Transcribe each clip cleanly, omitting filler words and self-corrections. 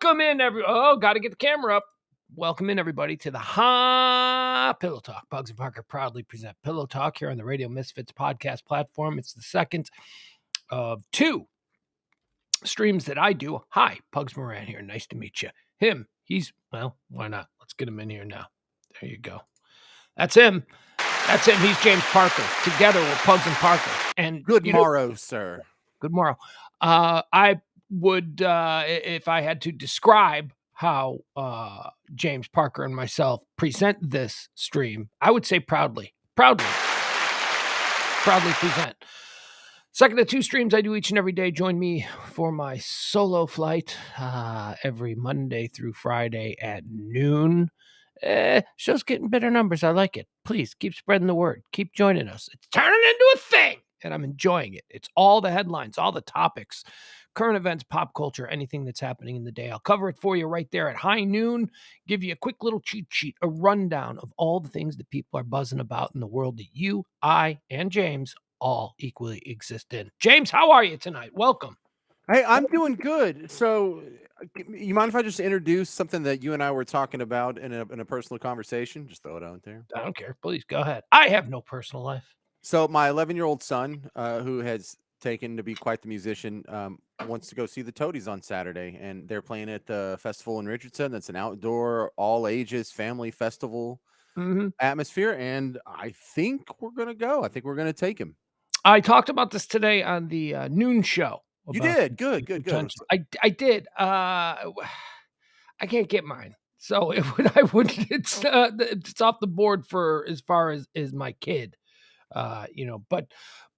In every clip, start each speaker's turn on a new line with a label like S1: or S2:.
S1: Welcome in, got to get the camera up. Welcome in, everybody, to the Pillow Talk. Pugs and Parker proudly present Pillow Talk here on the Radio Misfits podcast platform. It's the second of two streams that I do. Hi, Pugs Moran here. Nice to meet you. Well, why not? Let's get him in here now. There you go. That's him. He's James Parker. Together we're Pugs and Parker. And
S2: good morrow, sir.
S1: Good morrow. I would, if I had to describe how James Parker and myself present this stream, I would say proudly present. Second of two streams I do each and every day. Join me for my solo flight every Monday through Friday at noon. Show's getting better numbers. I like it. Please keep spreading the word. Keep joining us. It's turning into a thing, and I'm enjoying it. It's all the headlines, all the topics, current events, pop culture, anything that's happening in the day. I'll cover it for you right there at high noon, give you a quick little cheat sheet, a rundown of all the things that people are buzzing about in the world that you, I, and James all equally exist in. James, how are you tonight? Welcome.
S2: Hey, I'm doing good. So you mind if I just introduce something that you and I were talking about in a personal conversation? Just throw it out there.
S1: I don't care. Please go ahead. I have no personal life.
S2: So my 11-year-old son, who has taken to be quite the musician, wants to go see the Toadies on Saturday, and they're playing at the festival in Richardson. That's an outdoor, all ages family festival atmosphere, and I think we're gonna go. I think we're gonna take him.
S1: I talked about this today on the noon show.
S2: You did good.
S1: I did. I can't get mine, so it's off the board for as far as my kid. But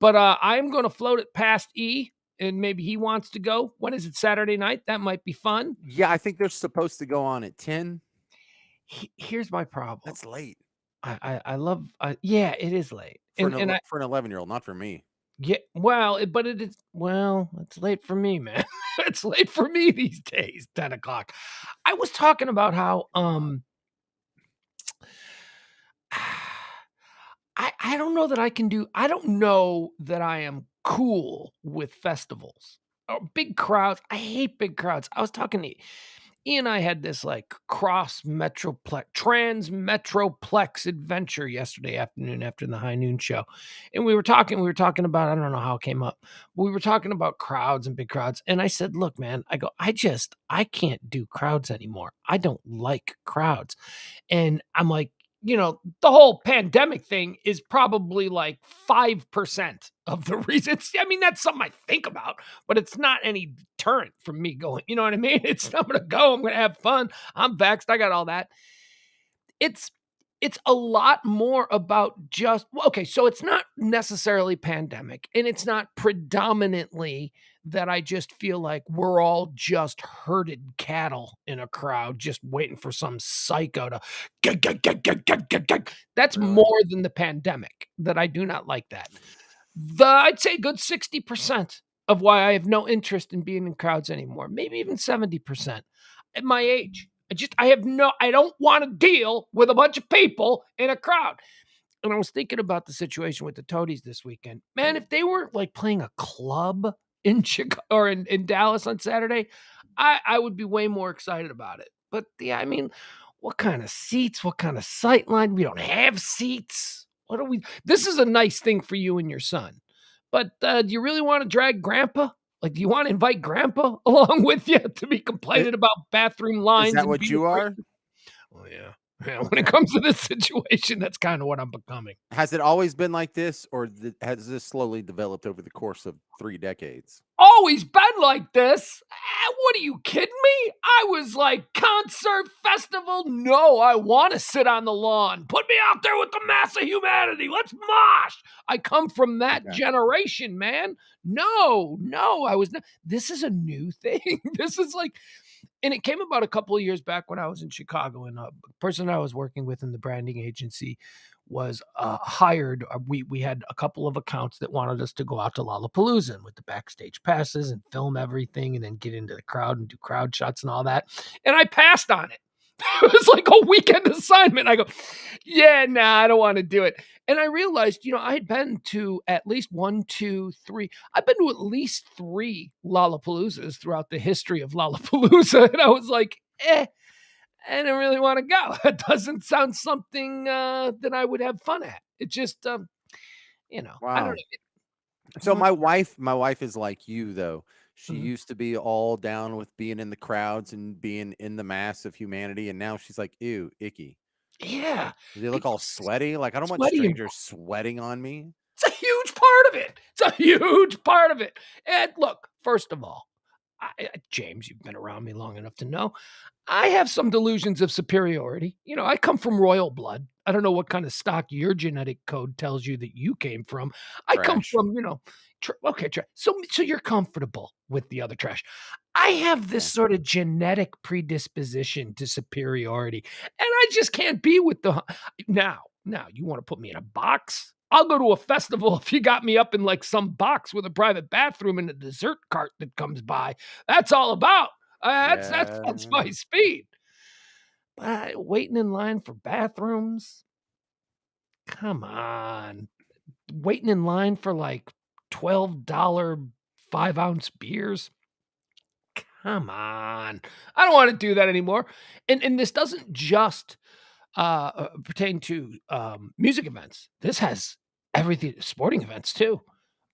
S1: I'm going to float it past E, and maybe he wants to go. When is it? Saturday night? That might be fun.
S2: Yeah, I think they're supposed to go on at 10.
S1: Here's my problem.
S2: That's late.
S1: I love. Yeah, it is late
S2: for an 11-year-old, not for me.
S1: Yeah, well, but it is. Well, it's late for me, man. It's late for me these days. 10 o'clock. I was talking about how I don't know that I can do. I don't know that I am cool with festivals or big crowds. I hate big crowds. I was talking to Ian. I had this like trans metroplex adventure yesterday afternoon after the high noon show, and we were talking about, I don't know how it came up, but we were talking about crowds and big crowds, and I said, look, man, I can't do crowds anymore. I don't like crowds. And I'm like, the whole pandemic thing is probably like 5% of the reasons. I mean, that's something I think about, but it's not any deterrent from me going, you know what I mean? I'm going to go, I'm going to have fun. I'm vaxxed. I got all that. It's a lot more about so it's not necessarily pandemic, and it's not predominantly that I just feel like we're all just herded cattle in a crowd, just waiting for some psycho to get. That's more than the pandemic that I do not like that. I'd say good 60% of why I have no interest in being in crowds anymore, maybe even 70% at my age. I don't want to deal with a bunch of people in a crowd. And I was thinking about the situation with the Toadies this weekend. Man, if they were like playing a club in Chicago or in Dallas on Saturday, I would be way more excited about it. But yeah, I mean, what kind of seats? What kind of sight line? We don't have seats. This is a nice thing for you and your son. But do you really want to drag Grandpa? Like, do you want to invite Grandpa along with you to be complaining about bathroom lines?
S2: Is that what you are?
S1: Oh, yeah. Yeah, when it comes to this situation, that's kind of what I'm becoming.
S2: Has it always been like this, or has this slowly developed over the course of 3 decades?
S1: Always been like this. What are you kidding me? I was like, concert festival? No, I want to sit on the lawn. Put me out there with the mass of humanity. Let's mosh. I come from that generation, man. No, I was not. This is a new thing. This is like... And it came about a couple of years back when I was in Chicago, and a person I was working with in the branding agency was hired. We had a couple of accounts that wanted us to go out to Lollapalooza with the backstage passes and film everything and then get into the crowd and do crowd shots and all that. And I passed on it. It was like a weekend assignment. I go, yeah, nah, I don't want to do it. And I realized, I had been to at least one, two, three. I've been to at least three Lollapaloozas throughout the history of Lollapalooza. And I was like, I didn't really want to go. It doesn't sound something that I would have fun at. It just, I don't
S2: Wow. So
S1: know.
S2: my wife is like you though. She
S1: Mhm.
S2: used to be all down with being in the crowds and being in the mass of humanity, and now she's like, "Ew, icky."
S1: Yeah,
S2: They look
S1: people
S2: all sweaty. Like, I don't want
S1: sweaty and
S2: strangers sweating on me.
S1: it's a huge part of it. It's a huge part of it. And look, first of all, James, you've been around me long enough to know I have some delusions of superiority. I come from royal blood. I don't know what kind of stock your genetic code tells you that you came from. I come
S2: Trash.
S1: from, okay, so you're comfortable with the other trash. I have this
S2: Yeah.
S1: sort of genetic predisposition to superiority, and I just can't be with the now you wanna put me in a box? I'll go to a festival if you got me up in, like, some box with a private bathroom and a dessert cart that comes by. That's all about. That's
S2: Yeah.
S1: my speed. But waiting in line for bathrooms? Come on. Waiting in line for, like, $12 5-ounce beers? Come on. I don't wanna do that anymore. And this doesn't just pertain to music events. This has everything, sporting events too.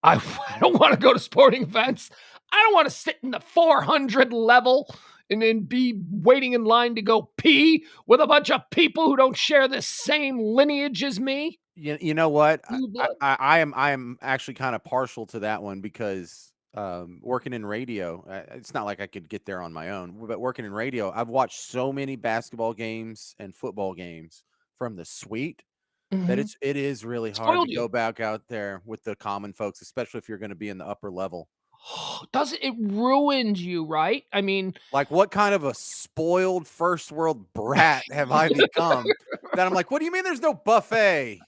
S1: I, I don't want to go to sporting events. I don't want to sit in the 400 level and then be waiting in line to go pee with a bunch of people who don't share the same lineage as me.
S2: You know what?
S1: Blue blood.
S2: I am actually kinda partial to that one because, working in radio, it's not like I could get there on my own, but working in radio, I've watched so many basketball games and football games from the suite that
S1: Mhm.
S2: it is really hard to
S1: Spoiled you.
S2: go back out there with the common folks, especially if you're gonna be in the upper level.
S1: Doesn't it ruined you, right? I mean,
S2: Like, what kind of a spoiled first world brat have I become that I'm like, "What do you mean there's no buffet?"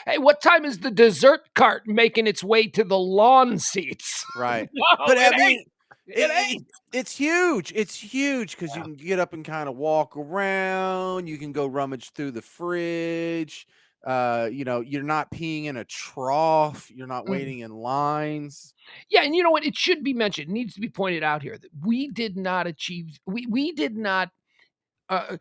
S1: hey, what time is the dessert cart making its way to the lawn seats?
S2: Right.
S1: No,
S2: But,
S1: it
S2: I
S1: ain't.
S2: mean,
S1: It ain't.
S2: it's huge. It's huge because you
S1: Yeah.
S2: can get up and kinda walk around, you can go rummage through the fridge, you're not peeing in a trough, you're not
S1: Mm.
S2: waiting in lines.
S1: Yeah, and you know what? It should be mentioned, it needs to be pointed out here that we did not, uh,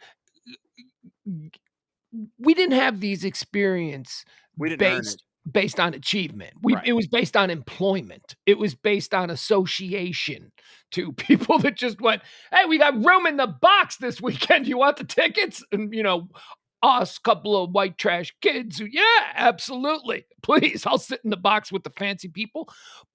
S1: we didn't have these experience
S2: We didn't earn it.
S1: based on achievement. It
S2: Right.
S1: was based on employment. It was based on association to people that just went, "Hey, we got room in the box this weekend. You want the tickets?" And, us, couple of white trash kids who, "Yeah, absolutely. Please, I'll sit in the box with the fancy people."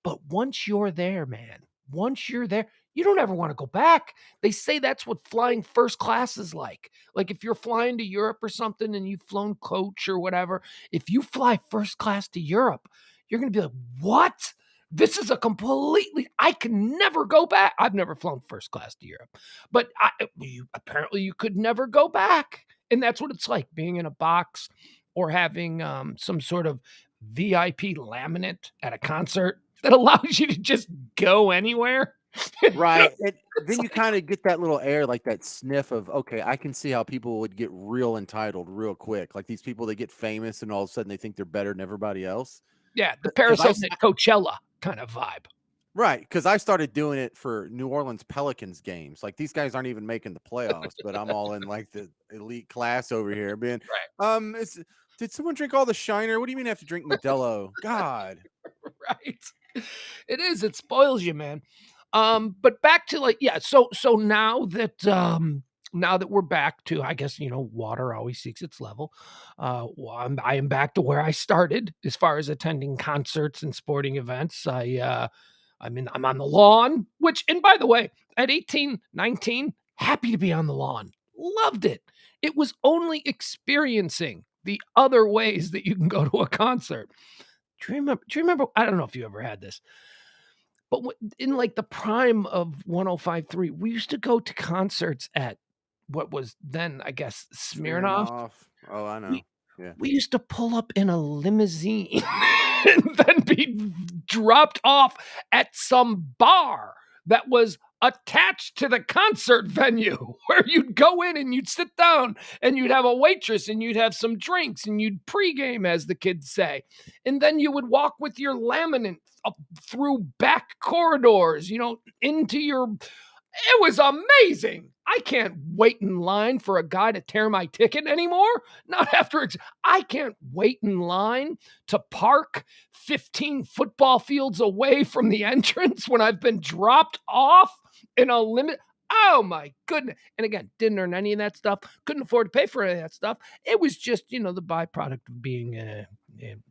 S1: But once you're there, man, once you're there, you don't ever wanna go back. They say that's what flying first class is like. Like, if you're flying to Europe or something and you've flown coach or whatever, if you fly first class to Europe, you're gonna be like, "What? This is a completely I can never go back." I've never flown first class to Europe, but you could never go back, and that's what it's like being in a box or having, some sort of VIP laminate at a concert that allows you to just go anywhere.
S2: Right, and
S1: It's
S2: then you
S1: like
S2: kinda get that little air, like that sniff of, "Okay, I can see how people would get real entitled real quick." Like these people that get famous and all of a sudden they think they're better than everybody else.
S1: yeah, the
S2: Because
S1: Paris Hilton at Coachella kind of vibe.
S2: Right, because I started doing it for New Orleans Pelicans games. Like, these guys aren't even making the playoffs, but I'm all in, like, the elite class over here being,
S1: Right,
S2: is "Did someone drink all the Shiner? What do you mean I have to drink Modelo?" God.
S1: right. It is, it spoils you, man. But back to, like, yeah, so now that we're back to, I guess, water always seeks its level. Well, I am back to where I started as far as attending concerts and sporting events. I'm on the lawn, which, and by the way, at 18, 19, happy to be on the lawn. Loved it. It was only experiencing the other ways that you can go to a concert. Do you remember, I don't know if you ever had this, but in, like, the prime of 105.3, we used to go to concerts at what was then, I guess, Smirnoff.
S2: Smirnoff. Oh, I
S1: We
S2: know. Yeah.
S1: we used to pull up in a limousine and then be dropped off at some bar that was attached to the concert venue where you'd go in and you'd sit down and you'd have a waitress and you'd have some drinks and you'd pregame, as the kids say. And then you would walk with your laminate up through back corridors, into your. It was amazing. I can't wait in line for a guy to tear my ticket anymore. Not after I can't wait in line to park 15 football fields away from the entrance when I've been dropped off in a limit. Oh my goodness. And again, didn't earn any of that stuff. Couldn't afford to pay for any of that stuff. It was just, the byproduct of being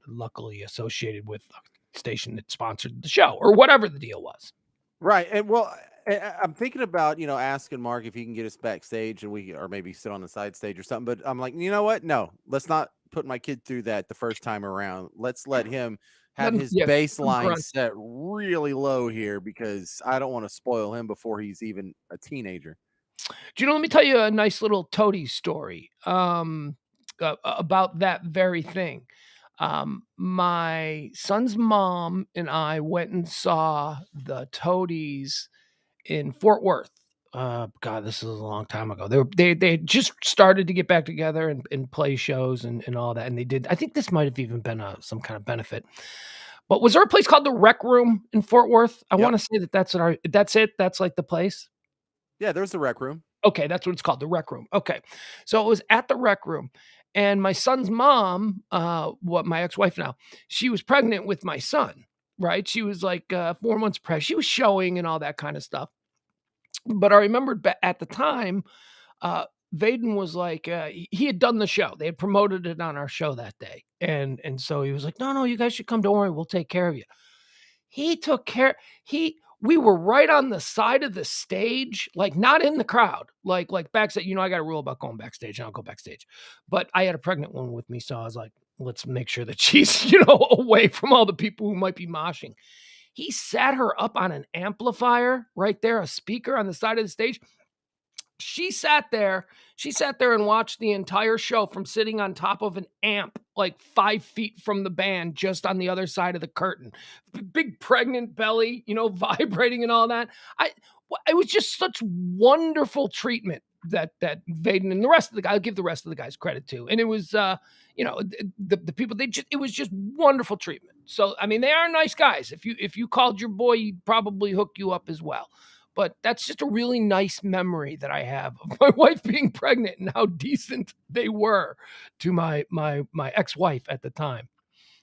S1: luckily associated with a station that sponsored the show or whatever the deal was.
S2: Right. And well, I'm thinking about, asking Mark if he can get us backstage and or maybe sit on the side stage or something. But I'm like, you know what? No, let's not put my kid through that the first time around. Let's let him have his
S1: Yeah,
S2: baseline set really low here because I don't want to spoil him before he's even a teenager.
S1: Do let me tell you a nice little toady story about that very thing. My son's mom and I went and saw the Toadies in Fort Worth. God, this is a long time ago. They just started to get back together and play shows and all that. And they did. I think this might have even been some kind of benefit. But was there a place called the Rec Room in Fort Worth? I
S2: Yep.
S1: want to say that's it. That's like the place.
S2: Yeah, there's the Rec Room.
S1: Okay, that's what it's called, the Rec Room. Okay. So it was at the Rec Room, and my son's mom, my ex-wife now, she was pregnant with my son, right? She was like 4 months pregnant. She was showing and all that kind of stuff. But I remembered at the time, uh, Vaden was like, he had done the show. They had promoted it on our show that day. And so he was like, no, you guys should come. Don't worry, we'll take care of you. He took care we were right on the side of the stage, like, not in the crowd, like backstage. I got a rule about going backstage. I don't go backstage. But I had a pregnant one with me, so I was like, let's make sure that she's, away from all the people who might be moshing. He sat her up on an amplifier right there, a speaker on the side of the stage. She sat there and watched the entire show from sitting on top of an amp, like 5 feet from the band, just on the other side of the curtain. Big pregnant belly, vibrating and all that. It was just such wonderful treatment that Vaden and the rest of the guys, I'll give the rest of the guys credit to. And it was, the people, it was just wonderful treatment. So, I mean, they are nice guys. If you called your boy, he'd probably hook you up as well. But that's just a really nice memory that I have of my wife being pregnant and how decent they were to my ex-wife at the time.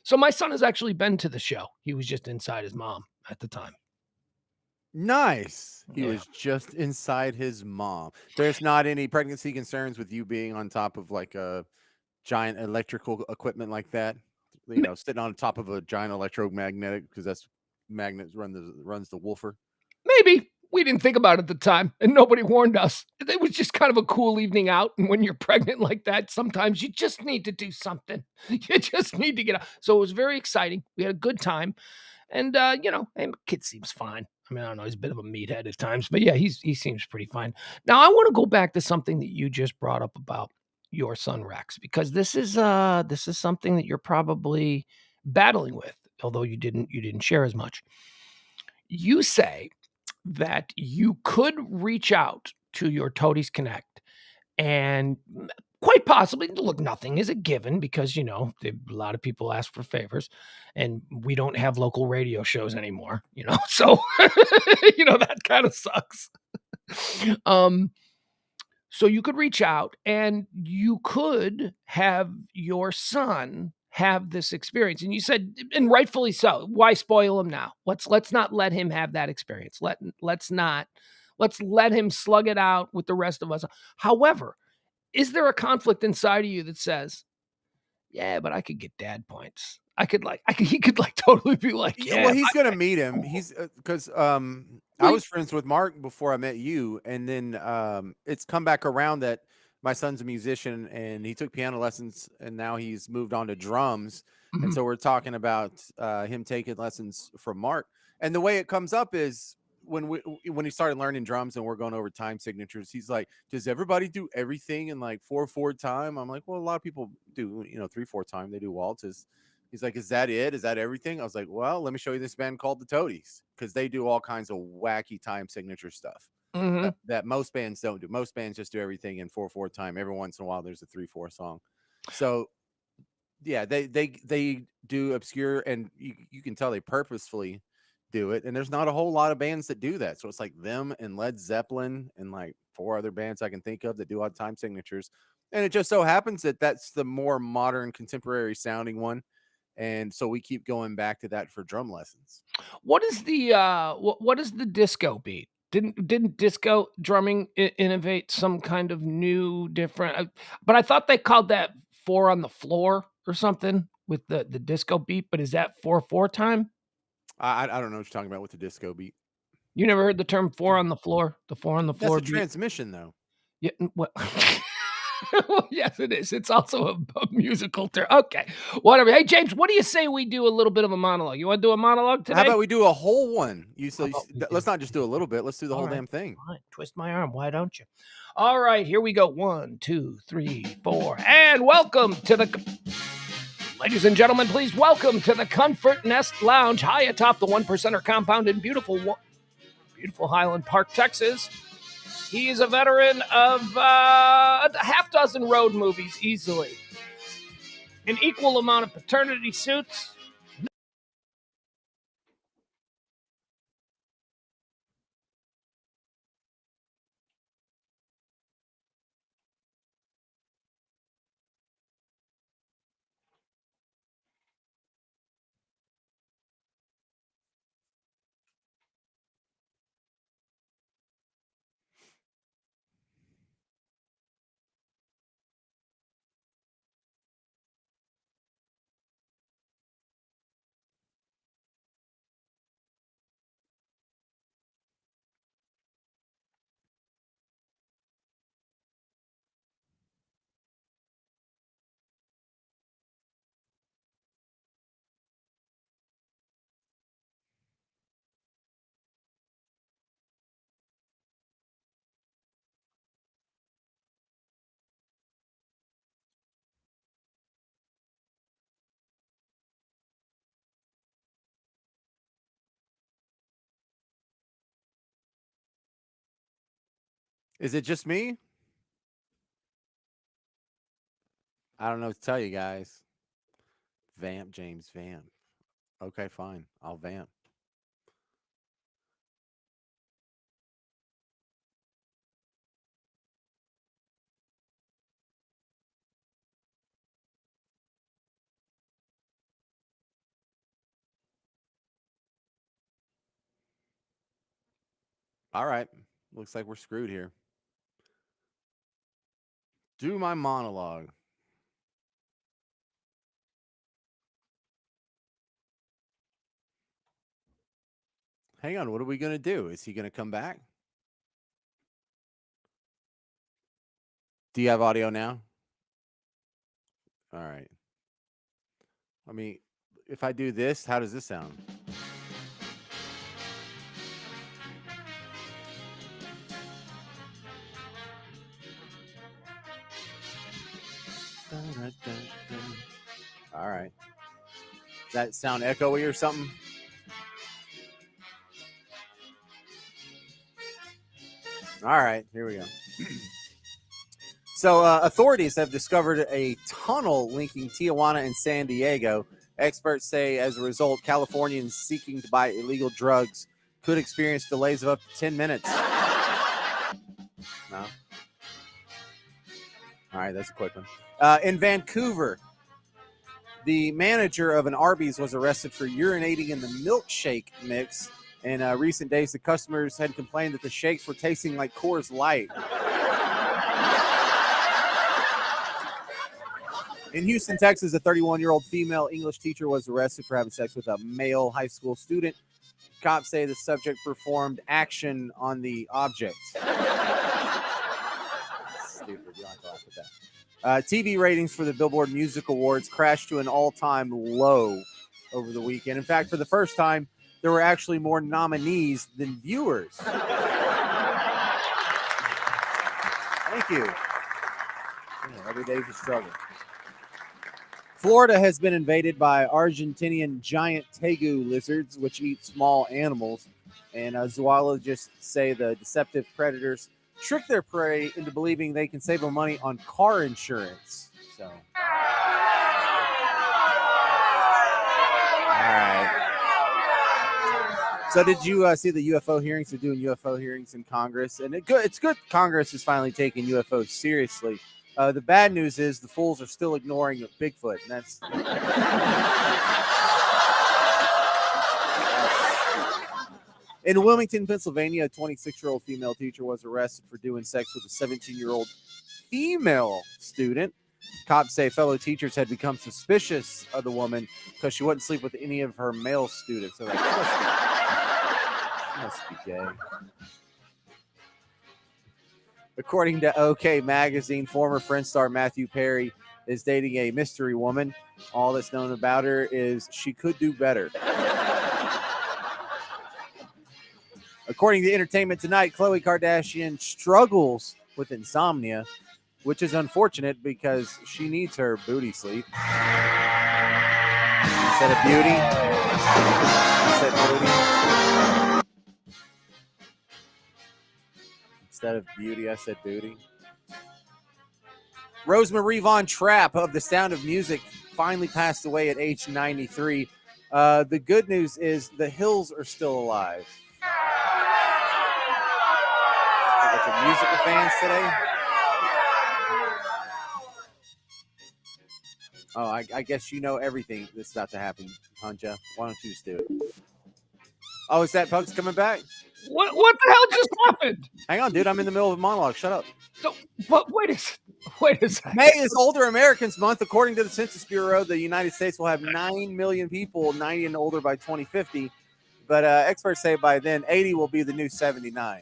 S1: So my son has actually been to the show. He was just inside his mom at the time.
S2: Nice. He
S1: Yeah.
S2: was just inside his mom. There's not any pregnancy concerns with you being on top of like a giant electrical equipment like that. Sitting on top of a giant electromagnetic because that's magnets runs the woofer.
S1: Maybe. We didn't think about it at the time, and nobody warned us. It was just kind of a cool evening out, and when you're pregnant like that, sometimes you just need to do something. You just need to get out. So it was very exciting. We had a good time, and, hey, my kid seems fine. I mean, I don't know, he's a bit of a meathead at times, but yeah, he seems pretty fine. Now, I wanna go back to something that you just brought up about your son, Rex, because this is something that you're probably battling with, although you didn't share as much. You say that you could reach out to your Toadies Connect and quite possibly, look, nothing is a given because, a lot of people ask for favors and we don't have local radio shows anymore, so, that kind of sucks. Um, so you could reach out and you could have your son have this experience. And you said, and rightfully so, why spoil him now? Let's not let him have that experience. Let's let him slug it out with the rest of us. However, is there a conflict inside of you that says, yeah, but I could get dad points. He could like totally be like,
S2: Yeah,
S1: yeah,
S2: well, he's gonna meet him. He's because I was friends with Mark before I met you, and then it's come back around that my son's a musician and he took piano lessons, and now he's moved on to drums, and
S1: Mhm.
S2: so we're talking about him taking lessons from Mark. And the way it comes up is when he started learning drums and we're going over time signatures, he's like, "Does everybody do everything in like 4/4 time?" I'm like, "Well, a lot of people do, 3/4 time. They do waltzes." He's like, "Is that it? Is that everything?" I was like, "Well, let me show you this band called the Toadies because they do all kinds of wacky time signature stuff
S1: Mhm.
S2: that most bands don't do. Most bands just do everything in 4/4 time. Every once in a while, there's a 3/4 song. So yeah, they do obscure, and you can tell they purposefully do it. And there's not a whole lot of bands that do that. So it's like them and Led Zeppelin and like 4 other bands I can think of that do odd time signatures. And it just so happens that that's the more modern, contemporary sounding one. And so we keep going back to that for drum lessons.
S1: What is the, what is the disco beat? Didn't disco drumming innovate some kind of new different but I thought they called that 4 on the floor or something with the disco beat, but is that 4/4 time?
S2: I don't know what you're talking about with the disco beat.
S1: You never heard the term 4 on the floor? The 4 on the
S2: That's
S1: floor
S2: a
S1: beat?
S2: transmission, though.
S1: Yeah, well well, yes, it is. It's also a musical term. Okay, whatever. Hey, James, what do you say we do a little bit of a monologue? You wanna do a monologue
S2: How
S1: today?
S2: about we do a whole one?
S1: How about we do
S2: Let's not just do a little bit. Let's do the
S1: all
S2: whole
S1: right,
S2: damn thing.
S1: fine. Twist my arm. Why don't you? All right, here we go. 1, 2, 3, 4, and welcome to ladies and gentlemen. Please welcome to the Comfort Nest Lounge, high atop the 1%er compound in beautiful Highland Park, Texas. He is a veteran of a half dozen road movies easily, an equal amount of paternity suits.
S2: Is it just me? I don't know what to tell you guys. Vamp, James, vamp. Okay, fine. I'll vamp. All right. Looks like we're screwed here. Do my monologue. Hang on. What are we going to do? Is he going to come back? Do you have audio now? All right. I mean, if I do this, how does this sound? All right. Does that sound echoey or something? All right. Here we go. So, authorities have discovered a tunnel linking Tijuana and San Diego. Experts say as a result, Californians seeking to buy illegal drugs could experience delays of up to 10 minutes. No? All right, that's a quick one. In Vancouver, the manager of an Arby's was arrested for urinating in the milkshake mix. In recent days, the customers had complained that the shakes were tasting like Coors Light. In Houston, Texas, a 31-year-old female English teacher was arrested for having sex with a male high school student. Cops say the subject performed action on the object. Stupid. You don't have to laugh at that. TV ratings for the Billboard Music Awards crashed to an all-time low over the weekend. In fact, for the first time, there were actually more nominees than viewers. Thank you. Yeah, every day's a struggle. Florida has been invaded by Argentinian giant tegu lizards, which eat small animals. And zoologists say the deceptive predators trick their prey into believing they can save them money on car insurance. So, all right. So, did you see the UFO hearings? They're doing UFO hearings in Congress, and it's good Congress is finally taking UFOs seriously. The bad news is the fools are still ignoring Bigfoot, and that's in Wilmington, Pennsylvania. A 26-year-old female teacher was arrested for doing sex with a 17-year-old female student. Cops say fellow teachers had become suspicious of the woman because she wouldn't sleep with any of her male students. So, like, must be gay. According to OK Magazine, former Friends star Matthew Perry is dating a mystery woman. All that's known about her is she could do better. According to Entertainment Tonight, Khloe Kardashian struggles with insomnia, which is unfortunate because she needs her booty sleep. Instead of beauty, I said booty. Instead of beauty, I said booty. Rosemarie Von Trapp of The Sound of Music finally passed away at age 93. The good news is the Hills are still alive. I got some musical fans today. Oh, I guess you know everything that's about to happen, huh, Jeff? Why don't you just do it? Oh, is that Pugs coming back?
S1: What the hell just happened?
S2: Hang on, dude. I'm in the middle of a monologue. Shut up.
S1: So, wait a second.
S2: May is Older Americans Month. According to the Census Bureau, the United States will have 9 million people 90 and older by 2050. But experts say by then, 80 will be the new 79.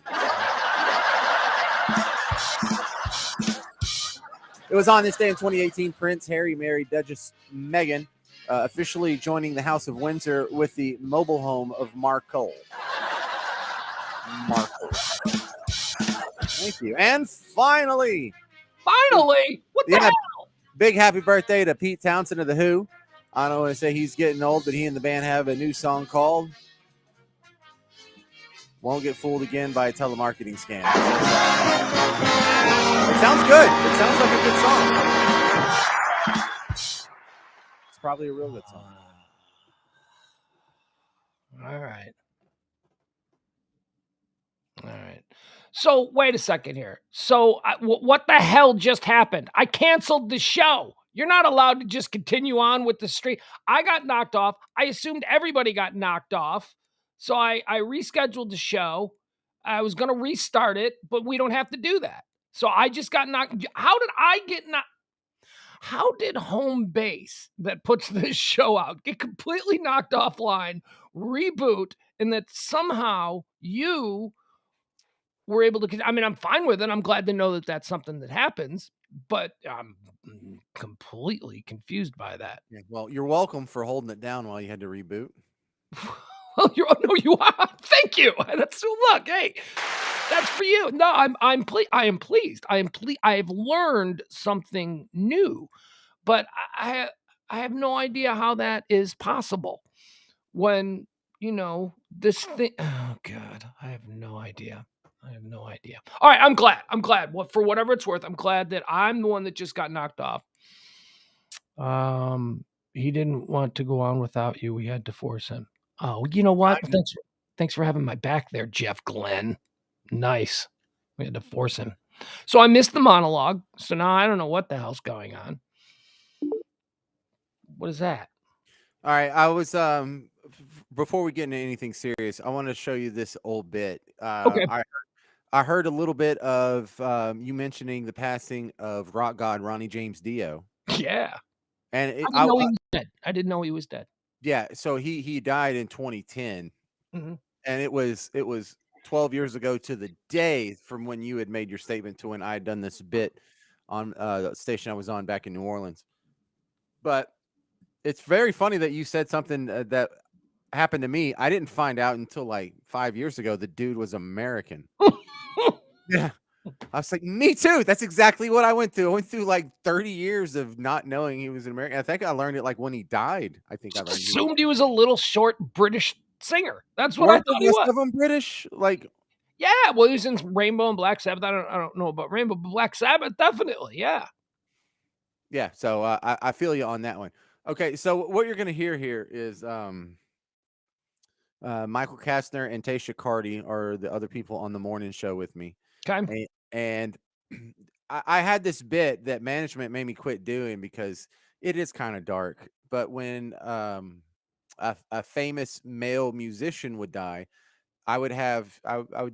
S2: It was on this day in 2018, Prince Harry married Duchess Meghan, officially joining the House of Windsor with the mobile home of Markle. Thank you. And finally,
S1: what the hell?
S2: Big happy birthday to Pete Townsend of The Who. I don't want to say he's getting old, but he and the band have a new song called Won't Get Fooled Again by a Telemarketing Scam. It sounds good. It sounds like a good song. It's probably a real good song.
S1: All right. So wait a second here. So what the hell just happened? I canceled the show. You're not allowed to just continue on with the stream. I got knocked off. I assumed everybody got knocked off. So I rescheduled the show. I was going to restart it, but we don't have to do that. So I just got knocked. How did I get knocked? How did home base that puts this show out get completely knocked offline, reboot, and that somehow you were able to? I mean, I'm fine with it. I'm glad to know that that's something that happens, but I'm completely confused by that.
S2: Yeah, well, you're welcome for holding it down while you had to reboot.
S1: Well, you are. Thank you. That's look. Hey, that's for you. No, I am pleased. I have learned something new, but I have no idea how that is possible. When this thing. Oh God, I have no idea. All right, I'm glad. For whatever it's worth, I'm glad that I'm the one that just got knocked off. He didn't want to go on without you. We had to force him. Oh, you know what? Thanks for having my back there, Jeff Glenn. Nice. We had to force him. So I missed the monologue. So now I don't know what the hell's going on. What is that?
S2: All right. I was before we get into anything serious, I want to show you this old bit.
S1: Okay.
S2: I heard a little bit of you mentioning the passing of rock god Ronnie James Dio.
S1: Yeah.
S2: And
S1: I didn't know he was dead. I didn't know he was dead.
S2: Yeah, so he died in 2010.
S1: Mm-hmm.
S2: And it was 12 years ago to the day from when you had made your statement to when I had done this bit on the station I was on back in New Orleans. But it's very funny that you said something that happened to me. I didn't find out until like 5 years ago the dude was American. Yeah. I was like, me too. That's exactly what I went through. I went through like 30 years of not knowing he was an American. I think I learned it like when he died. I think I
S1: Just
S2: learned he was.
S1: assumed he was a little short British singer. That's what I
S2: Weren't the
S1: thought he
S2: rest
S1: was.
S2: of them British? Like,
S1: Yeah, well, he was in Rainbow and Black Sabbath. I don't know about Rainbow, but Black Sabbath, definitely, yeah.
S2: yeah. So I feel you on that one. Okay, so what you're gonna hear here is Michael Kastner and Tasha Carty are the other people on the morning show with me,
S1: Okay.
S2: and I had this bit that management made me quit doing because it is kind of dark. But when a famous male musician would die, I would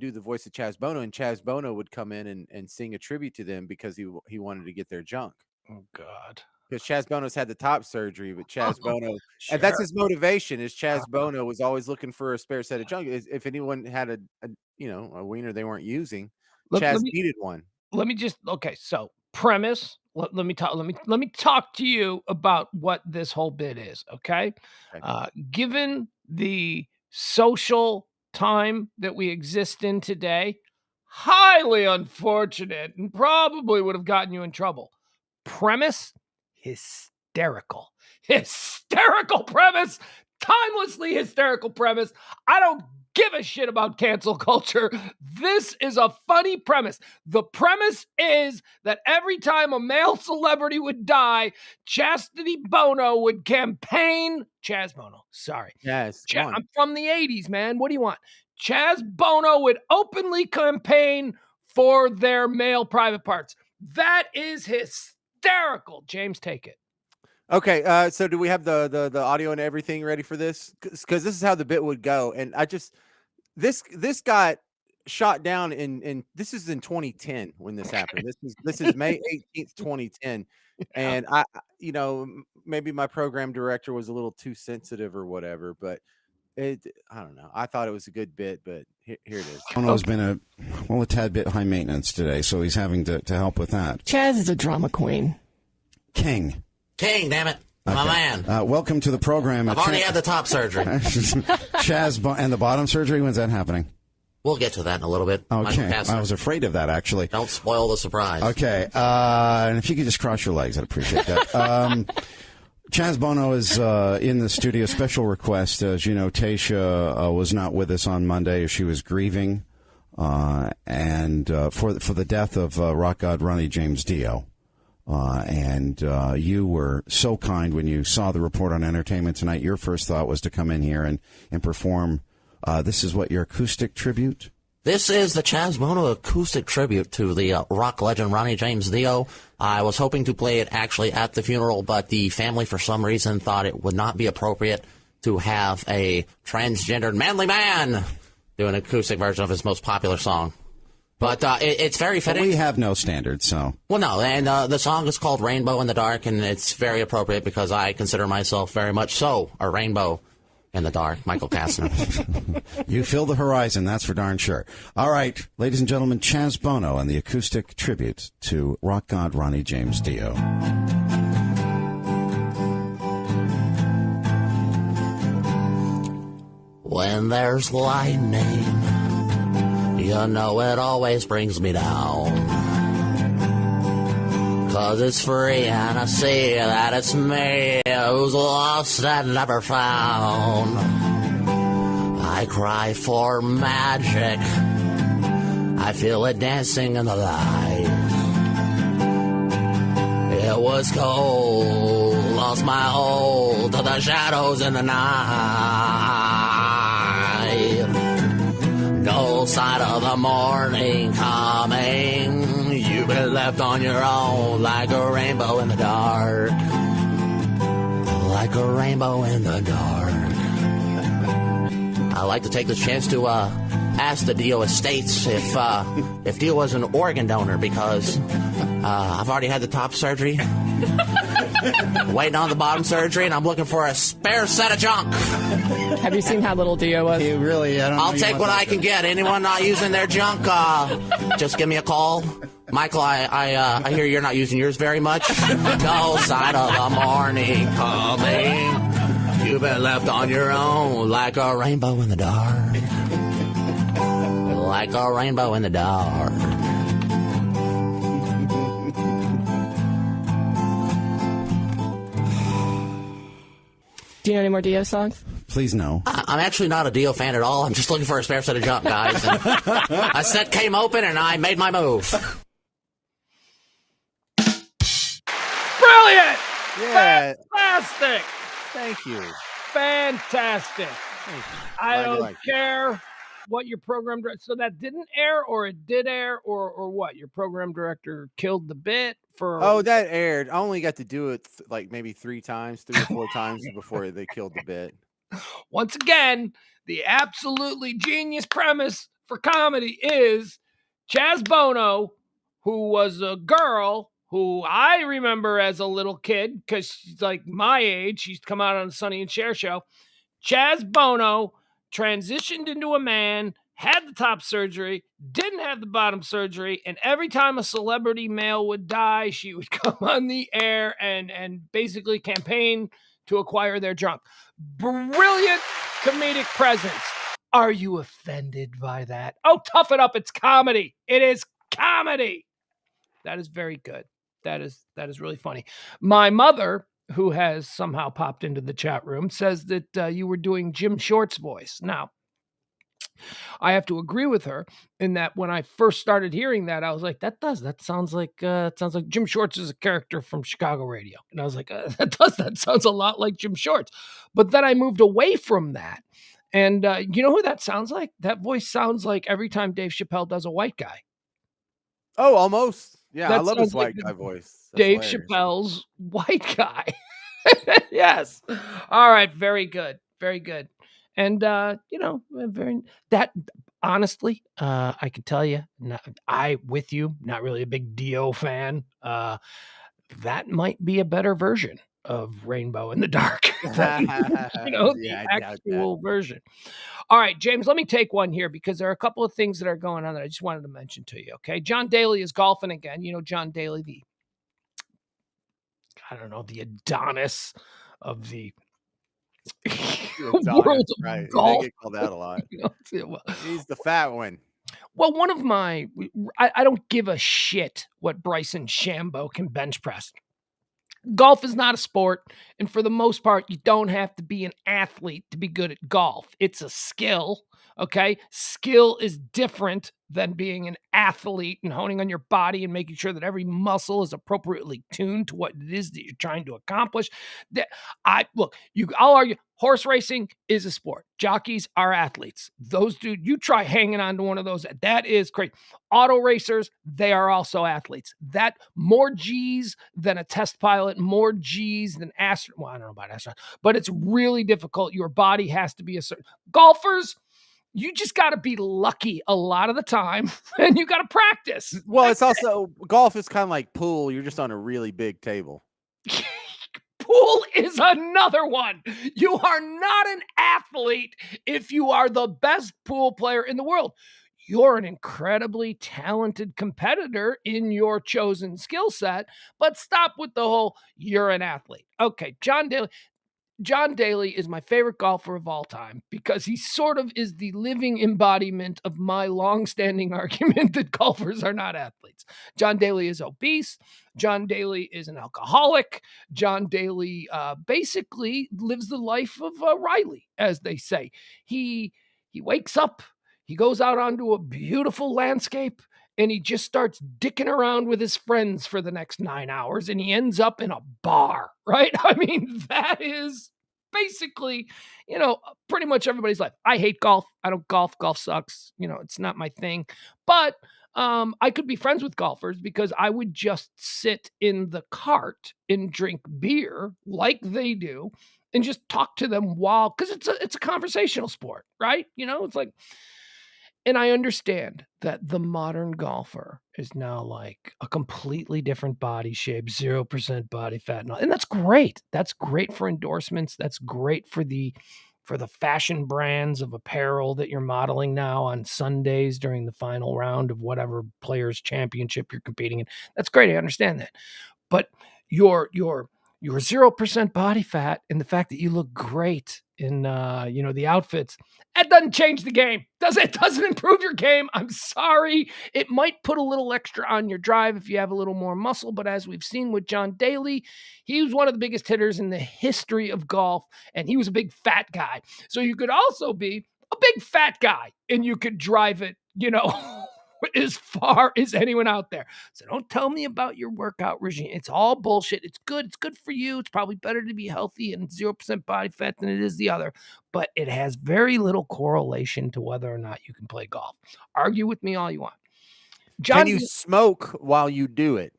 S2: do the voice of Chaz Bono, and Chaz Bono would come in and sing a tribute to them because he wanted to get their junk.
S1: Oh, God.
S2: Because Chaz Bono's had the top surgery, but Chaz Bono, and
S1: Sure.
S2: that's his motivation. Is Chaz Bono was always looking for a spare set of junk. If anyone had a wiener they weren't using,
S1: Let
S2: Chaz
S1: me
S2: needed one.
S1: let me just okay, so premise, let me talk to you about what this whole bit is, okay?
S2: Okay.
S1: Given the social time that we exist in today, highly unfortunate and probably would have gotten you in trouble. Premise, hysterical. Hysterical premise, timelessly hysterical premise. I don't give a shit about cancel culture. This is a funny premise. The premise is that every time a male celebrity would die, Chastity Bono would campaign. Chaz Bono, sorry.
S2: Yes, come on.
S1: I'm from the 80s, man. What do you want? Chaz Bono would openly campaign for their male private parts. That is hysterical. James, take it.
S2: Okay, so do we have the audio and everything ready for this? Because this is how the bit would go, and this got shot down in this is in 2010 when this happened. This is May 18th, 2010, and maybe my program director was a little too sensitive or whatever, but I don't know. I thought it was a good bit, but here it is.
S3: Bono's been a tad bit high maintenance today, so he's having to help with that.
S4: Chaz is a drama queen.
S3: King,
S5: damn it. My man.
S3: Welcome to the program.
S5: I've already had the top surgery.
S3: Chaz and the bottom surgery, when's that happening?
S5: We'll get to that in a little bit.
S3: Okay. I was afraid of that, actually.
S5: Don't spoil the surprise.
S3: Okay. And if you could just cross your legs, I'd appreciate that. Chaz Bono is in the studio. Special request. As you know, Tasha was not with us on Monday as she was grieving and for the death of rock god Ronnie James Dio. And you were so kind when you saw the report on Entertainment Tonight. Your first thought was to come in here and perform. This is what, your acoustic tribute?
S5: This is the Chaz Bono acoustic tribute to the rock legend Ronnie James Dio. I was hoping to play it actually at the funeral, but the family for some reason thought it would not be appropriate to have a transgendered manly man do an acoustic version of his most popular song. But it's very fitting.
S3: But we have no standards, so.
S5: Well, no, and the song is called Rainbow in the Dark, and it's very appropriate because I consider myself very much so a rainbow in the dark, Michael Kastner.
S3: You fill the horizon, that's for darn sure. All right, ladies and gentlemen, Chaz Bono and the acoustic tribute to rock god Ronnie James Dio.
S5: When there's lightning, you know it always brings me down. 'Cause it's free and I see that it's me who's lost and never found. I cry for magic, I feel it dancing in the light. It was cold, lost my hold to the shadows in the night. No sign of the morning coming. You've been left on your own like a rainbow in the dark. Like a rainbow in the dark. I'd like to take this chance to ask the Dio estates if Dio was an organ donor, because I've already had the top surgery. Waiting on the bottom surgery, and I'm looking for a spare set of junk.
S4: Have you seen how little Dio was?
S3: You really,
S5: I'll take what I can get. Anyone not using their junk, just give me a call. Michael, I hear you're not using yours very much. No sign of the morning coming. You've been left on your own like a rainbow in the dark. Like a rainbow in the dark.
S4: Do you know any more Dio songs?
S3: Please no.
S5: I'm actually not a Dio fan at all. I'm just looking for a spare set of jump, guys. And a set came open, and I made my move.
S1: Brilliant!
S2: Yeah.
S1: Fantastic!
S2: Thank you.
S1: Fantastic.
S2: Thank you.
S1: I
S2: Glad you
S1: don't
S2: liked it.
S1: care what your program director. So that didn't air, or it did air, or what? Your program director killed the bit for.
S2: Oh, that aired. I only got to do it like maybe 3 or 4 times before they killed the bit.
S1: Once again, the absolutely genius premise for comedy is Chaz Bono, who was a girl who I remember as a little kid because she's like my age. She's come out on the Sonny and Cher show. Chaz Bono transitioned into a man, had the top surgery, didn't have the bottom surgery, and every time a celebrity male would die, she would come on the air and basically campaign to acquire their junk. Brilliant comedic presence. Are you offended by that? Oh, tough it up. It's comedy. It is comedy. That is very good. That is really funny. My mother, who has somehow popped into the chat room, says that you were doing Jim Short's voice. Now, I have to agree with her in that when I first started hearing that, I was like, that sounds like Jim Shorts is a character from Chicago radio. And I was like, that sounds a lot like Jim Shorts. But then I moved away from that. And you know who that sounds like? That voice sounds like every time Dave Chappelle does a white guy.
S2: Oh, almost. Yeah, I
S1: That
S2: love his
S1: sounds like
S2: white guy voice. That's
S1: Dave
S2: hilarious.
S1: Chappelle's white guy. Yes. All right. Very good. Very good. And, honestly, I can tell you, with you, not really a big Dio fan. That might be a better version of Rainbow in the Dark.
S2: Yeah,
S1: The
S2: I doubt
S1: actual version. All right, James, let me take one here because there are a couple of things that are going on that I just wanted to mention to you. Okay. John Daly is golfing again. You know, John Daly, the Adonis of the world of
S2: right.
S1: golf.
S2: They get called out a lot.
S1: Well,
S2: He's the fat one.
S1: one of my, I don't give a shit what Bryson Shambo can bench press. Golf is not a sport, and for the most part, you don't have to be an athlete to be good at golf. It's a skill, okay? Skill is different than being an athlete and honing on your body and making sure that every muscle is appropriately tuned to what it is that you're trying to accomplish. I'll argue horse racing is a sport. Jockeys are athletes. Those dudes, you try hanging on to one of those, that is crazy. Auto racers, they are also athletes. That more G's than a test pilot, more G's than astronaut. Well, I don't know about astronaut, but it's really difficult. Your body has to be a certain. Golfers, you just got to be lucky a lot of the time, and you got to practice.
S2: Well, it's also golf is kind of like pool. You're just on a really big table.
S1: Pool is another one. You are not an athlete if you are the best pool player in the world. You're an incredibly talented competitor in your chosen skill set, but stop with the whole you're an athlete. Okay, John Daly is my favorite golfer of all time because he sort of is the living embodiment of my long-standing argument that golfers are not athletes. John Daly is obese. John Daly is an alcoholic. John Daly basically lives the life of Riley, as they say. He wakes up, he goes out onto a beautiful landscape, and he just starts dicking around with his friends for the next 9 hours, and he ends up in a bar, right? I mean, that is basically, pretty much everybody's life. I hate golf. I don't golf. Golf sucks. It's not my thing. But I could be friends with golfers because I would just sit in the cart and drink beer like they do and just talk to them because it's a conversational sport, right? It's like, and I understand that the modern golfer is now like a completely different body shape, 0% body fat. And that's great. That's great for endorsements. That's great for the fashion brands of apparel that you're modeling now on Sundays during the final round of whatever players championship you're competing in. That's great. I understand that. But your your 0% body fat and the fact that you look great in, the outfits, that doesn't change the game. It doesn't improve your game. I'm sorry. It might put a little extra on your drive if you have a little more muscle, but as we've seen with John Daly, he was one of the biggest hitters in the history of golf, and he was a big fat guy. So you could also be a big fat guy, and you could drive it, as far as anyone out there. So don't tell me about your workout regime. It's all bullshit. It's good. It's good for you. It's probably better to be healthy and 0% body fat than it is the other, but it has very little correlation to whether or not you can play golf. Argue with me all you want. John,
S2: Can you smoke while you do it?